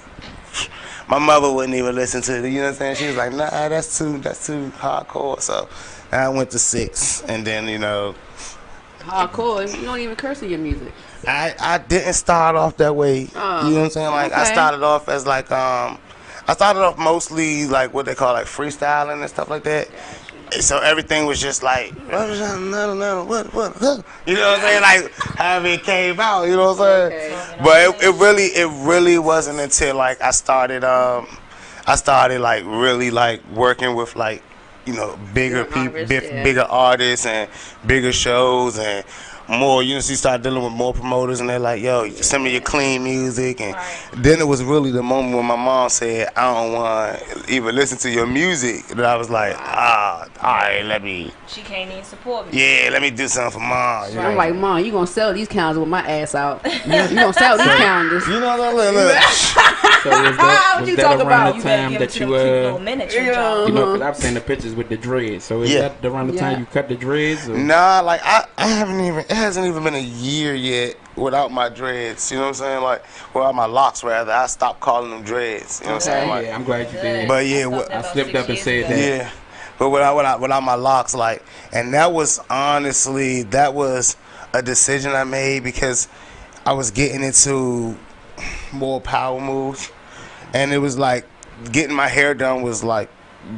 Speaker 7: my mother wouldn't even listen to it. You know what I'm saying? She was like, nah, that's too hardcore. So I went to 6, and then
Speaker 2: Hardcore. You don't even curse in your music.
Speaker 7: I didn't start off that way. You know what I'm saying? Like I started off as like I started off mostly like what they call like freestyling and stuff like that. So everything was just like, what? You know what I'm saying? Like how it came out, you know what I'm saying? But it really wasn't until like I started like really like working with like, you know, bigger people, bigger artists and bigger shows and more, you start dealing with more promoters and they're like, yo, send me your clean music. And then it was really the moment when my mom said, I don't want to even listen to your music, that I was like, all right, let me.
Speaker 3: She can't even support me.
Speaker 7: Yeah, let me do something for mom.
Speaker 2: So I'm like, Mom, you gonna sell these calendars with my ass out. You gonna sell these calendars.
Speaker 7: You know what I'm saying?
Speaker 1: So was that around the time that you
Speaker 3: you
Speaker 1: know, cause I've seen the pictures with the dreads. So is that around the time you cut the dreads? Or?
Speaker 7: Nah, like I haven't even. It hasn't even been a year yet without my dreads. You know what I'm saying? Like without my locks, rather. I stopped calling them dreads. You know what I'm saying? Like,
Speaker 1: yeah, I'm glad you did.
Speaker 7: But yeah,
Speaker 1: I slipped up and said that.
Speaker 7: Yeah, but without my locks, like, and that was honestly a decision I made because I was getting into more power moves, and it was like getting my hair done was like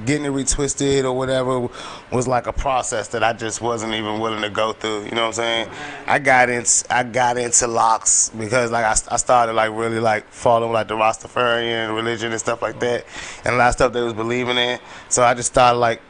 Speaker 7: getting it retwisted or whatever was like a process that I just wasn't even willing to go through. You know what I'm saying? I got into locks because like I started like really like following like the Rastafarian religion and stuff like that, and a lot of stuff they was believing in. So I just started like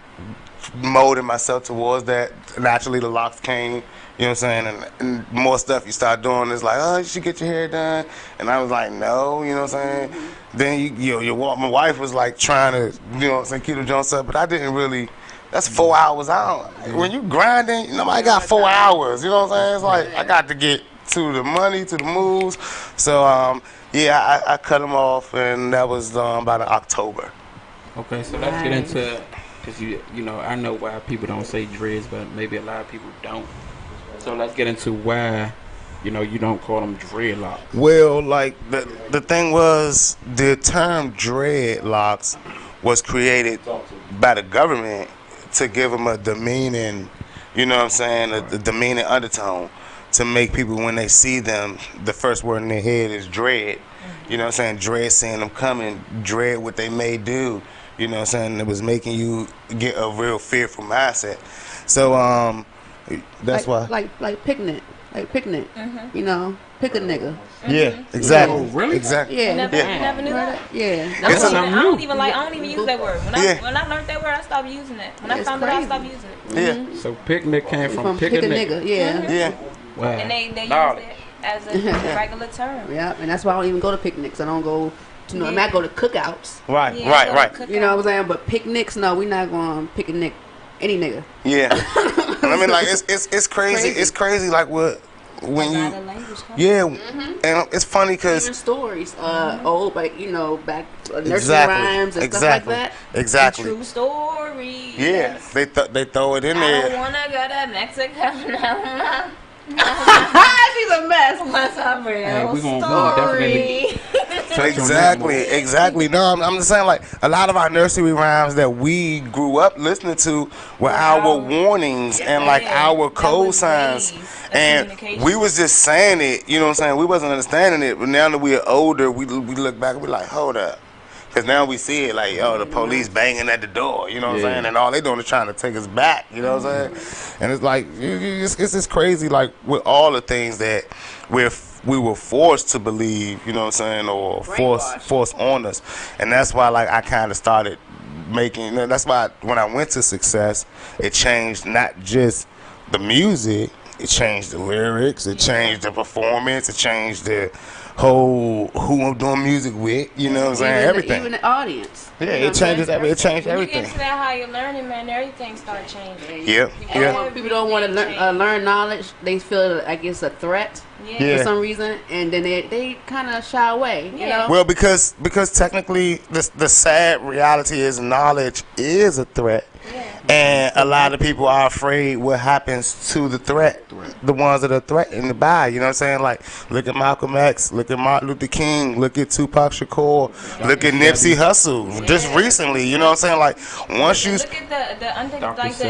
Speaker 7: molding myself towards that. Naturally, the locks came. You know what I'm saying? And more stuff you start doing is like, oh, you should get your hair done. And I was like, no, you know what I'm saying? Then my wife was like trying to, you know what I'm saying, keep the joints up, but I didn't really. That's 4 hours out. When you grinding, I got 4 hours. You know what I'm saying? It's like I got to get to the money, to the moves. So yeah, I cut them off, and that was about in October.
Speaker 1: Okay, so let's get into, because you know, I know why people don't say dreads, but maybe a lot of people don't. So let's get into why, you don't call them dreadlocks.
Speaker 7: Well, like the thing was, the term dreadlocks was created by the government to give them a demeaning, you know what I'm saying, a demeaning undertone to make people, when they see them, the first word in their head is dread. You know what I'm saying? Dread seeing them coming, dread what they may do. You know what I'm saying? It was making you get a real fearful mindset. So that's why.
Speaker 2: Like picnic. Pick a nigga.
Speaker 7: Yeah, exactly.
Speaker 1: Oh, really?
Speaker 7: Exactly.
Speaker 2: Yeah.
Speaker 3: You never knew that?
Speaker 2: Yeah.
Speaker 3: I don't even use that word. When I learned that word, I stopped using it. When I found it, I stopped using it.
Speaker 7: Yeah.
Speaker 1: So picnic came from pick a nigga.
Speaker 2: Yeah.
Speaker 7: Yeah.
Speaker 1: Wow.
Speaker 3: And they use it as a regular term.
Speaker 2: Yeah, and that's why I don't even go to picnics. I don't go to I mean, I go to cookouts.
Speaker 7: Right.
Speaker 2: You know what I'm saying? But picnics, no, we're not going to pick a nick, any nigga.
Speaker 7: Yeah. I mean, like it's crazy. It's crazy. Like when you. Yeah, and it's funny because
Speaker 2: even stories, old, like back nursery rhymes and stuff like that.
Speaker 7: Exactly.
Speaker 3: True story.
Speaker 7: Yeah, they throw it in there.
Speaker 3: I don't wanna go to Mexico.
Speaker 2: She's a mess.
Speaker 3: What's up, real
Speaker 1: we gonna
Speaker 3: story?
Speaker 7: Exactly. No, I'm just saying, like, a lot of our nursery rhymes that we grew up listening to were our warnings and like our code signs, and we was just saying it. You know what I'm saying? We wasn't understanding it, but now that we are older, we look back and we like, hold up. Because now we see it like, the police banging at the door, you know what I'm saying? And all they doing is trying to take us back, you know what I'm saying? And it's like, it's just crazy, like, with all the things that we were forced to believe, you know what I'm saying, or forced on us. And that's why, like, I kind of started making, that's why when I went to Success, it changed not just the music, it changed the lyrics, it changed the performance, it changed the whole who I'm doing music with, you know what I'm saying? Everything.
Speaker 2: Even the audience.
Speaker 7: Yeah, it changes everything. It changed
Speaker 3: When
Speaker 7: everything.
Speaker 3: you get to that higher learning, man, everything starts changing.
Speaker 7: Yeah.
Speaker 2: People don't want to learn knowledge. They feel like it's a threat for some reason, and then they kind of shy away. You know.
Speaker 7: Well, because technically the sad reality is knowledge is a threat. And a lot of people are afraid what happens to the threat, the ones that are threatened to buy. You know what I'm saying? Like, look at Malcolm X, look at Martin Luther King, look at Tupac Shakur, look at Nipsey Hussle. Just recently, you know what I'm saying? Like, once you
Speaker 3: look at the advocates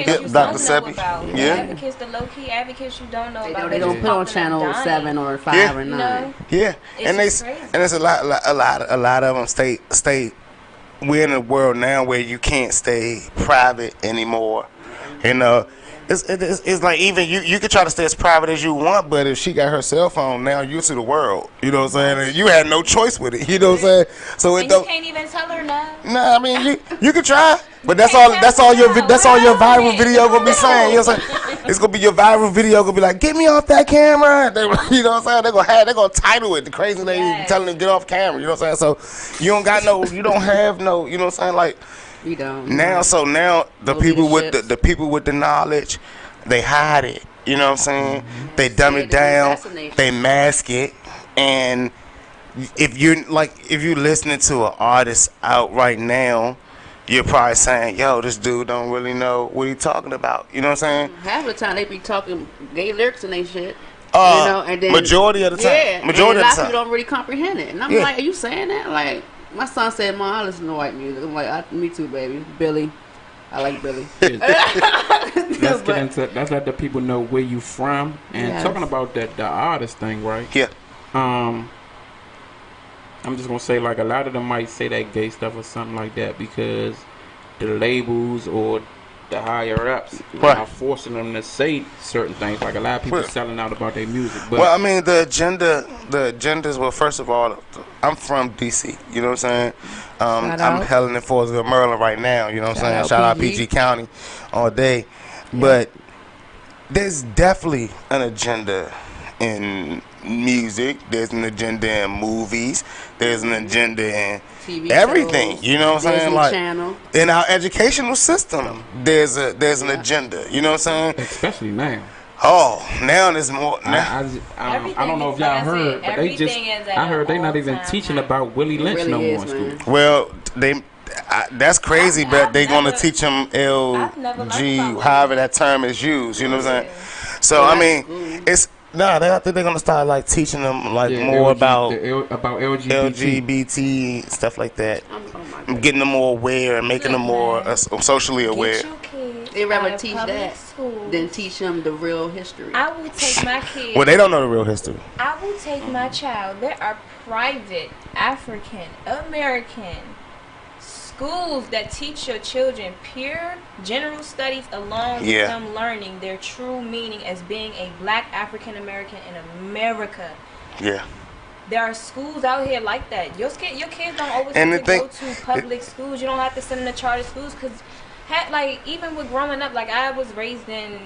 Speaker 7: Yeah,
Speaker 3: you
Speaker 7: Dr.
Speaker 3: don't know
Speaker 7: Sebi.
Speaker 3: about. The
Speaker 7: Yeah.
Speaker 3: advocates, the low key advocates you don't know about.
Speaker 2: They don't put on channel 7 or 5 or 9.
Speaker 3: You know?
Speaker 7: Yeah,
Speaker 3: It's
Speaker 7: and
Speaker 3: just crazy.
Speaker 7: it's a lot of them stay. We're in a world now where you can't stay private anymore. You know, it's like even you can try to stay as private as you want, but if she got her cell phone now, you to the world. You know what I'm saying? And you had no choice with it. You know what I'm saying? So it
Speaker 3: And you
Speaker 7: don't.
Speaker 3: can't even tell her no.
Speaker 7: Nah, I mean you can try, but that's all your viral video gonna be saying. You know what I'm saying? It's gonna be your viral video gonna be like, get me off that camera. You know what I'm saying? They're gonna title it the crazy lady telling them to get off camera. You know what I'm saying? So you don't have no. You know what I'm saying? Like
Speaker 2: We don't.
Speaker 7: now the people with the people with the knowledge, they hide it. You know what I'm saying? They dumb it down. They mask it, and if you're listening to an artist out right now, you're probably saying, yo, this dude don't really know what he talking about. You know what I'm saying?
Speaker 2: Half of the time they be talking gay lyrics and they shit. You know, and then
Speaker 7: Majority of the time.
Speaker 2: Yeah,
Speaker 7: Majority
Speaker 2: and a
Speaker 7: of
Speaker 2: lot
Speaker 7: the
Speaker 2: of
Speaker 7: time.
Speaker 2: people don't really comprehend it. And I'm like, are you saying that? Like, my son said, Mom, I listen to white music. I'm like, me too, baby. Billy. I like Billy.
Speaker 1: Let's let the people know where you from. And talking about the artist thing, right?
Speaker 7: Yeah.
Speaker 1: I'm just gonna say, like, a lot of them might say that gay stuff or something like that because the labels or the higher ups are forcing them to say certain things. Like, a lot of people selling out about their music. But
Speaker 7: well, I mean, the agendas. Well, first of all, I'm from DC. You know what I'm saying? I'm hailing in Forestville, Maryland right now. You know what I'm saying? Shout out PG County all day. But there's definitely an agenda in music. There's an agenda in movies. There's an agenda in
Speaker 2: TV
Speaker 7: everything.
Speaker 2: shows,
Speaker 7: You know what I'm saying?
Speaker 2: Disney
Speaker 7: Like
Speaker 2: Channel.
Speaker 7: in our educational system, there's an agenda. You know what I'm saying?
Speaker 1: especially now.
Speaker 7: Oh, now there's more.
Speaker 1: I don't know if y'all heard, but I heard they not even teaching about Willie Lynch no more in school.
Speaker 7: Well, that's crazy, but they gonna teach them LG, however that term is used. You know what I'm saying? So I mean, it's. I think they're gonna start like teaching them like more about LGBT stuff like that. Getting them more aware and making them more socially aware.
Speaker 2: They rather teach that than teach them the real history.
Speaker 3: I will take my kids.
Speaker 7: Well, they don't know the real history.
Speaker 3: I will take my child. There are private African American schools that teach your children pure general studies along with them learning their true meaning as being a black African American in America. Yeah. There are schools out here like that. Your kids don't always have to go to public schools. You don't have to send them to charter schools because, like, even with growing up, like, I was raised in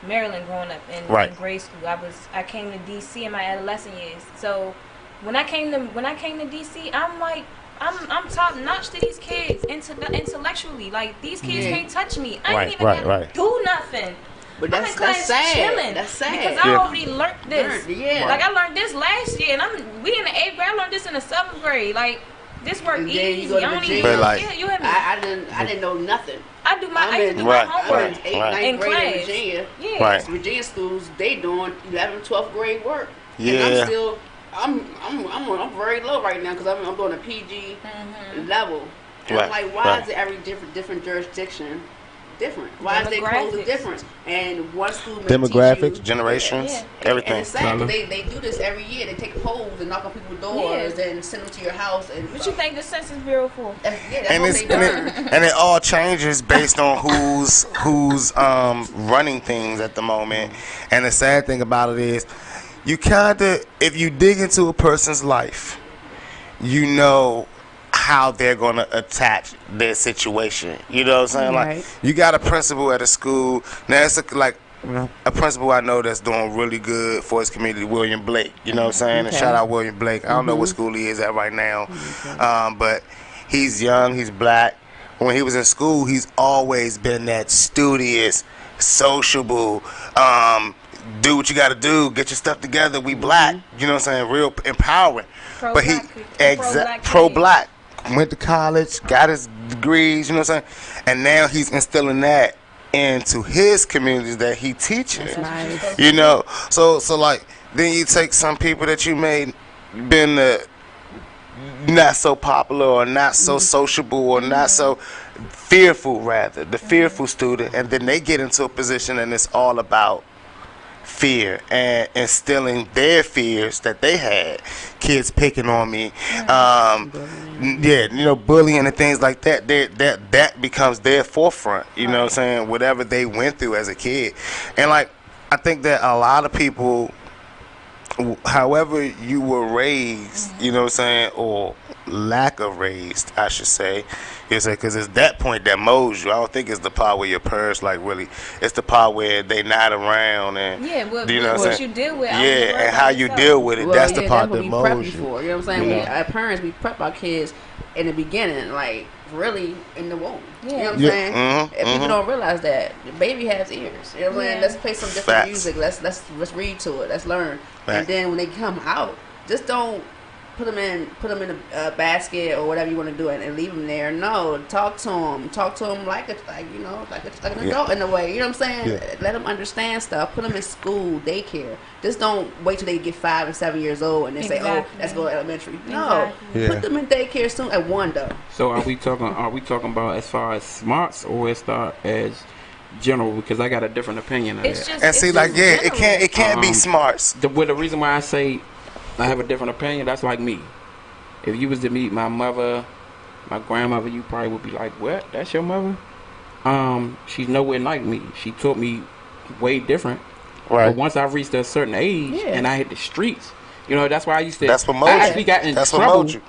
Speaker 3: Maryland growing up in grade school. I came to DC in my adolescent years. So when I came to DC, I'm like, I'm top notch to these kids intellectually. Like, these kids can't touch me. I ain't even gotta do nothing.
Speaker 2: But that's sad.
Speaker 3: Chilling
Speaker 2: that's sad.
Speaker 3: Because I already learned this. Like, I learned this last year, and we in the 8th grade. I learned this in the 7th grade. Like, this work easy.
Speaker 2: You go to Virginia. I didn't know nothing.
Speaker 3: I do my homework
Speaker 2: in 8th, 9th grade in Virginia.
Speaker 3: Yeah.
Speaker 2: Virginia schools, they doing 11th, 12th grade work.
Speaker 7: Yeah.
Speaker 2: And I'm still, I'm very low right now because I'm doing a PG level. And I'm like, why is it every different jurisdiction different? Why is they totally different? And one school may
Speaker 7: demographics,
Speaker 2: teach you,
Speaker 7: generations, everything.
Speaker 2: And it's sad. They do this every year. They take polls and knock on people's doors and send them to your house. And
Speaker 3: what you think the Census Bureau for?
Speaker 2: That's what
Speaker 7: and it all changes based on who's running things at the moment. And the sad thing about it is, you if you dig into a person's life, you know how they're going to attach their situation. You know what I'm saying?
Speaker 2: Right.
Speaker 7: Like, you got a principal at a school. Now, it's a principal I know that's doing really good for his community, William Blake. You know what I'm saying? And shout out William Blake. I don't know what school he is at right now. But he's young. He's black. When he was in school, he's always been that studious, sociable, do what you got to do, get your stuff together. We black. You know what I'm saying? Real empowering. Pro-black. went to college, got his degrees, you know what I'm saying? And now he's instilling that into his communities that he teaches.
Speaker 2: Nice.
Speaker 7: You know, so like then you take some people that you may been not so popular or not so sociable or not so fearful, rather the fearful student, and then they get into a position and it's all about fear and instilling their fears that they had. Kids picking on me, yeah, you know, bullying and things like that. That becomes their forefront. You know what I'm saying? Whatever they went through as a kid, and like I think that a lot of people, however you were raised, you know what I'm saying, or lack of raised, I should say, because it's that point that molds you. I don't think it's the part where your parents like really. It's the part where they not around and you know
Speaker 3: what you deal with.
Speaker 7: Yeah, and how you deal with it.
Speaker 2: Well,
Speaker 7: that's the part
Speaker 2: that's
Speaker 7: that
Speaker 2: what we prep
Speaker 7: molds you.
Speaker 2: for. You know what I'm saying? Our parents, we prep our kids in the beginning, like really in the womb. You know what I'm saying? And people don't realize that the baby has ears. You know what I'm saying? Let's play some different music. Let's read to it. Let's learn. And then when they come out, just don't put them in a basket or whatever you want to do and leave them there. No, talk to them like an adult in a way. You know what I'm saying? Let them understand stuff. Put them in school, daycare. Just don't wait till they get 5 and 7 years old and then say, "Oh, let's go to elementary." No, put them in daycare soon at 1 though.
Speaker 1: So are we talking about as far as smarts or as far as general? Because I got a different opinion of that.
Speaker 7: And see, like it can't be smarts.
Speaker 1: The reason why I say I have a different opinion, that's like me. If you was to meet my mother, my grandmother, you probably would be like, "What? That's your mother?" She's nowhere like me. She taught me way different. Right. But once I reached a certain age and I hit the streets, you know, that's why I used to.
Speaker 7: That's what molded
Speaker 1: you. I actually got in trouble
Speaker 7: you.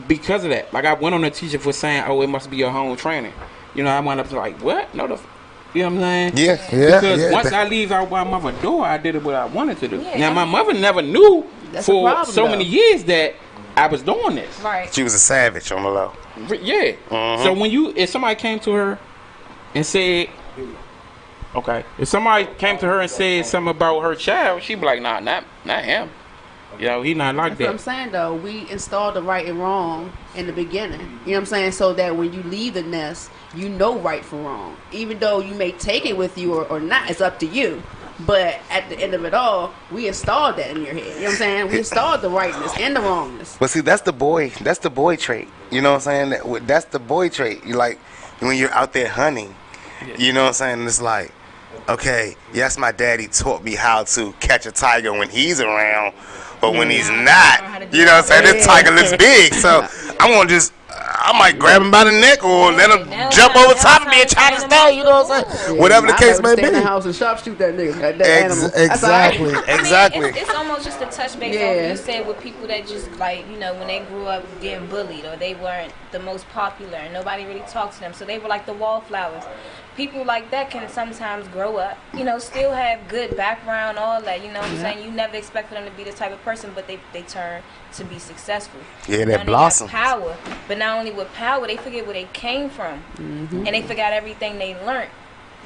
Speaker 1: Because of that. Like I went on a teacher for saying, "Oh, it must be your home training." You know, I wound up like, "What? No, you know what I'm saying?" Because once I leave out my mother's door, I did what I wanted to do. Now, my mother never knew for so many years that I was doing this.
Speaker 3: Right.
Speaker 7: She was a savage on the low.
Speaker 1: Yeah. So if somebody came to her and said, if somebody came to her and said something about her child, she'd be like, "Nah, not him. You know, he not like that."
Speaker 2: That's what I'm saying, though. We installed the right and wrong in the beginning. You know what I'm saying? So that when you leave the nest, you know right from wrong. Even though you may take it with you or not, it's up to you. But at the end of it all, we installed that in your head. You know what I'm saying? We installed the rightness and the wrongness.
Speaker 7: But see, that's the boy trait. You know what I'm saying? That's the boy trait. You like when you're out there hunting. You know what I'm saying? It's like, okay, yes, my daddy taught me how to catch a tiger when he's around, but when he's not, you know what I'm saying? This tiger looks big, so I might grab him by the neck or let him jump over top of me and try to stay. You know what I'm saying? Whatever the case may be.
Speaker 2: Stay in the house and sharpshoot that nigga.
Speaker 7: Exactly.
Speaker 3: I mean, it's almost just a touch base on what you said with people that just like, you know, when they grew up getting bullied or they weren't the most popular and nobody really talked to them, so they were like the wallflowers. People like that can sometimes grow up, you know, still have good background, all that, you know what I'm saying? You never expect for them to be the type of person, but they turn to be successful.
Speaker 7: Yeah, they blossom.
Speaker 3: Power, but not only with power, they forget where they came from, and they forgot everything they learned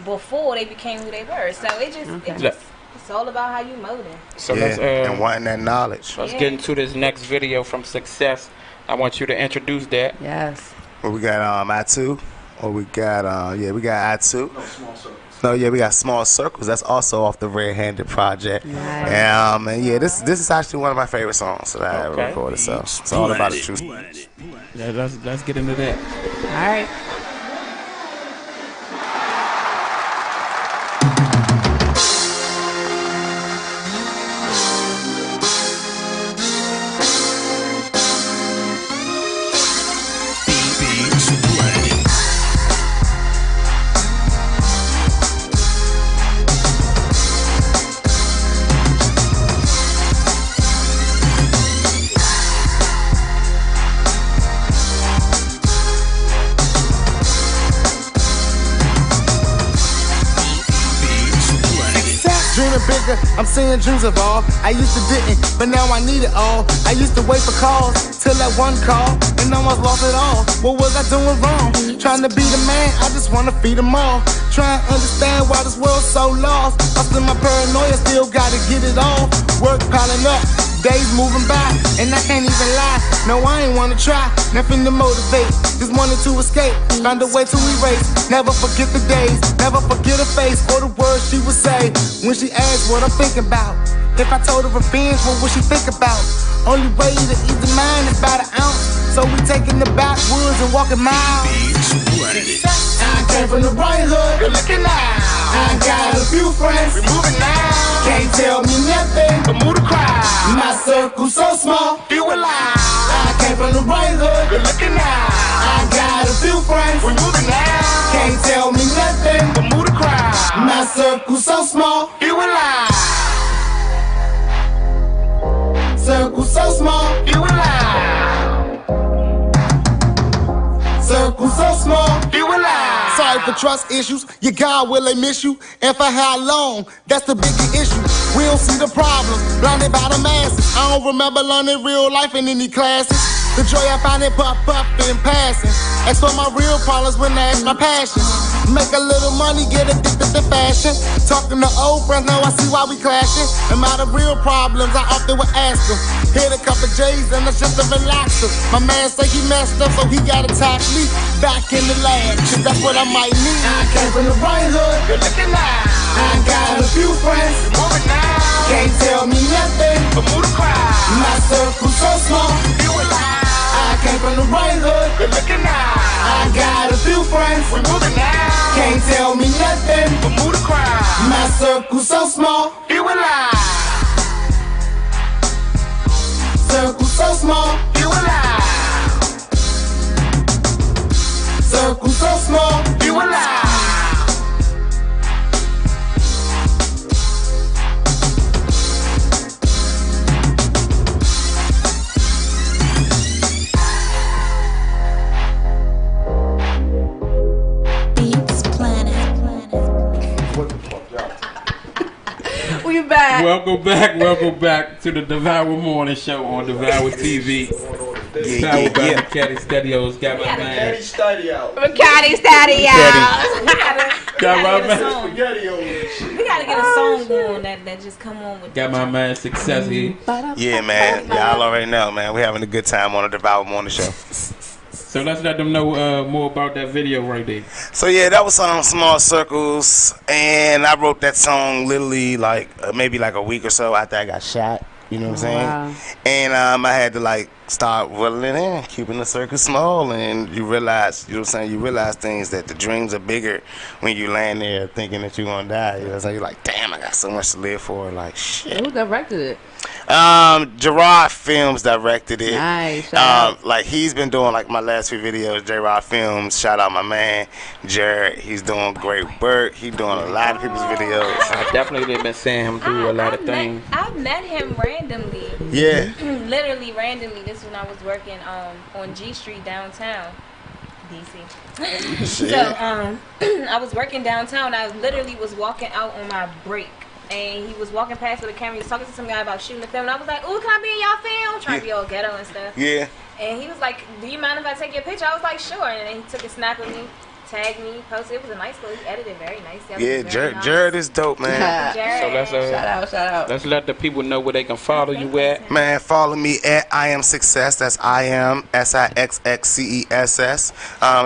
Speaker 3: before they became who they were. So it's all about how you mold them.
Speaker 1: So let's
Speaker 7: and wanting that knowledge.
Speaker 1: Let's get into this next video from Success. I want you to introduce that.
Speaker 2: Yes.
Speaker 7: Well, we got I2. Or we got we got I2.
Speaker 4: No, Small Circles.
Speaker 7: No, we got Small Circles. That's also off the Red Handed project.
Speaker 2: Nice.
Speaker 7: And this is actually one of my favorite songs that I ever recorded. So it's all about the truth.
Speaker 1: Yeah, let's get into that.
Speaker 2: All right.
Speaker 7: Bigger, I'm seeing dreams of all. I used to didn't, but now I need it all. I used to wait for calls till that one call and almost lost it all. What was I doing wrong? Trying to be the man, I just wanna feed them all. Trying to understand why this world's so lost. Busting my paranoia, still gotta get it all. Work piling up, Days moving by, and I can't even lie. No, I ain't wanna try, nothing to motivate. Just wanted to escape, find a way to erase. Never forget the days, never forget her face or the words she would say when she asked what I'm thinking about. If I told her revenge, what would she think about? Only way to ease the mind is by the ounce. So we taking the backwoods and walking miles. I came from the right hood, good looking now. I got a few friends, we moving now. Can't tell me nothing, but move the crowd. My circle so small, feel alive. I came from the right hood, good looking now. I got a few friends, we moving now. Can't tell me nothing, but move the crowd. My circle so small, feel alive. Circle so small, feel alive. Circle so small, feel alive. Sorry for trust issues, your God will they miss you? And for how long? That's the bigger issue. We don't see the problem, blinded by the masses. I don't remember learning real life in any classes. The joy I find it pop up in passing. As for my real problems when I ask my passion. Make a little money, get addicted to fashion. Talking to old friends, now I see why we clashing. And my real problems, I often would ask them. Hit a couple J's and that's just a relaxer. My man say he messed up, so he gotta tax me back in the lab, cause that's what I might need. I came from the right hood, good looking now. I got a few friends, moving now. Can't tell me nothing, but move the crowd. My circle so small, you alive. I came from the right hood, good looking now. I got a few friends, we moving now. Can't tell me nothing, but move the crowd. My circle so small, you alive. Circle so small, you alive. Circle so small, you alive.
Speaker 2: We back.
Speaker 1: Welcome back to the Devour Morning Show on Devour TV. Powered by Nekedie Studios. Got my man.
Speaker 2: Nekedie Studios.
Speaker 1: Got my man.
Speaker 8: We gotta get a song going that just come on with.
Speaker 1: Got my man Success here.
Speaker 9: Yeah, man. Y'all already know, man. We having a good time on the Devour Morning Show.
Speaker 1: So let's let them know more about that video right there.
Speaker 9: So yeah, that was on Small Circles, and I wrote that song literally like maybe like a week or so after I got shot. You know what I'm saying?
Speaker 2: Wow.
Speaker 9: And I had to like start whittling in, keeping the circle small, and you realize, you know what I'm saying? You realize things that the dreams are bigger when you land there thinking that you're gonna die. You know what I'm saying? You're like, damn, I got so much to live for. Like shit.
Speaker 2: Who directed it?
Speaker 9: Gerard Films directed it.
Speaker 2: Nice.
Speaker 9: Like he's been doing like my last few videos. Gerard Films, shout out my man Jared. He's doing great work. He's doing a lot of people's videos.
Speaker 1: I definitely been seeing him do a lot of things.
Speaker 8: I've met him randomly.
Speaker 9: Yeah.
Speaker 8: Literally randomly. This is when I was working on G Street downtown, DC. So I was working downtown. I literally was walking out on my break. And he was walking past with a camera. He was talking to some guy about shooting the film. And I was like, "Ooh, can I be in y'all film?" Trying to be all ghetto and stuff.
Speaker 9: Yeah.
Speaker 8: And he was like, "Do you mind if I take your picture?" I was like, "Sure." And then he took a snap of me, tagged me, posted. It was a nice clip. He edited very nice.
Speaker 9: Yeah, Jared is dope, man.
Speaker 8: Jared.
Speaker 1: So let's
Speaker 2: shout out.
Speaker 1: Let's let the people know where they can follow you at.
Speaker 9: Man, follow me at I Am Success. That's I Am SIXXCESS.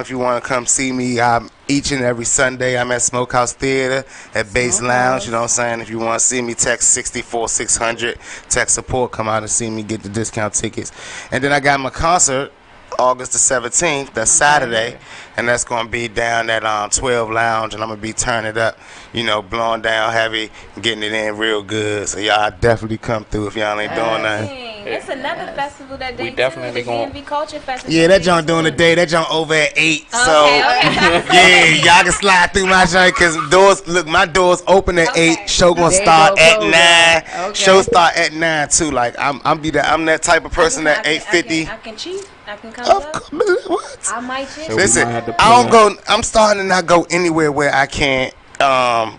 Speaker 9: If you want to come see me, each and every Sunday I'm at Smokehouse Theater at Base Lounge. You know what I'm saying? If you want to see me, text 64600. Text support. Come out and see me. Get the discount tickets. And then I got my concert August the 17th. That's Saturday. And that's going to be down at 12 Lounge. And I'm going to be turning it up, you know, blowing down heavy, getting it in real good. So y'all definitely come through if y'all ain't doing nothing.
Speaker 8: It's another festival that day.
Speaker 1: We definitely
Speaker 8: going. DMV Culture Festival.
Speaker 9: Yeah, that joint doing the day. That joint over at 8. So
Speaker 8: Okay.
Speaker 9: yeah, y'all can slide through my joint because my doors open at 8. Show gonna start at 9.
Speaker 2: Okay.
Speaker 9: Show start at 9 too. Like I'm that type of person at 8:50.
Speaker 8: I can cheat. I can come
Speaker 9: Of
Speaker 8: up.
Speaker 9: course, what?
Speaker 8: I might cheat.
Speaker 1: So
Speaker 9: Listen,
Speaker 1: might have to
Speaker 9: I don't
Speaker 1: pull
Speaker 9: go. I'm starting to not go anywhere where I can't.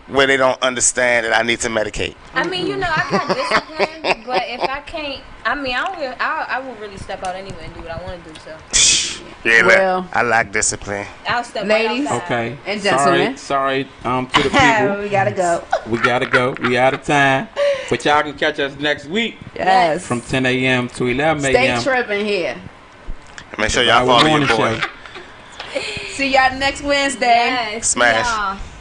Speaker 9: Where they don't understand that I need to medicate.
Speaker 8: I mean, you know, I got discipline, but if I can't, I mean, I will really step out anyway and do what I want to do. So
Speaker 9: Yeah,
Speaker 2: Well-
Speaker 9: I like discipline.
Speaker 8: I'll step
Speaker 2: Ladies.
Speaker 8: right outside.
Speaker 1: Okay.
Speaker 2: And gentlemen.
Speaker 1: Sorry to the people.
Speaker 2: We gotta go.
Speaker 1: We gotta go. We out of time. But y'all can catch us next week.
Speaker 2: Yes.
Speaker 1: From 10 a.m. to 11
Speaker 2: Stay
Speaker 1: a.m.
Speaker 2: tripping here.
Speaker 9: Make sure y'all follow your boy.
Speaker 2: See y'all next Wednesday.
Speaker 8: Yes.
Speaker 9: Smash.
Speaker 8: Y'all.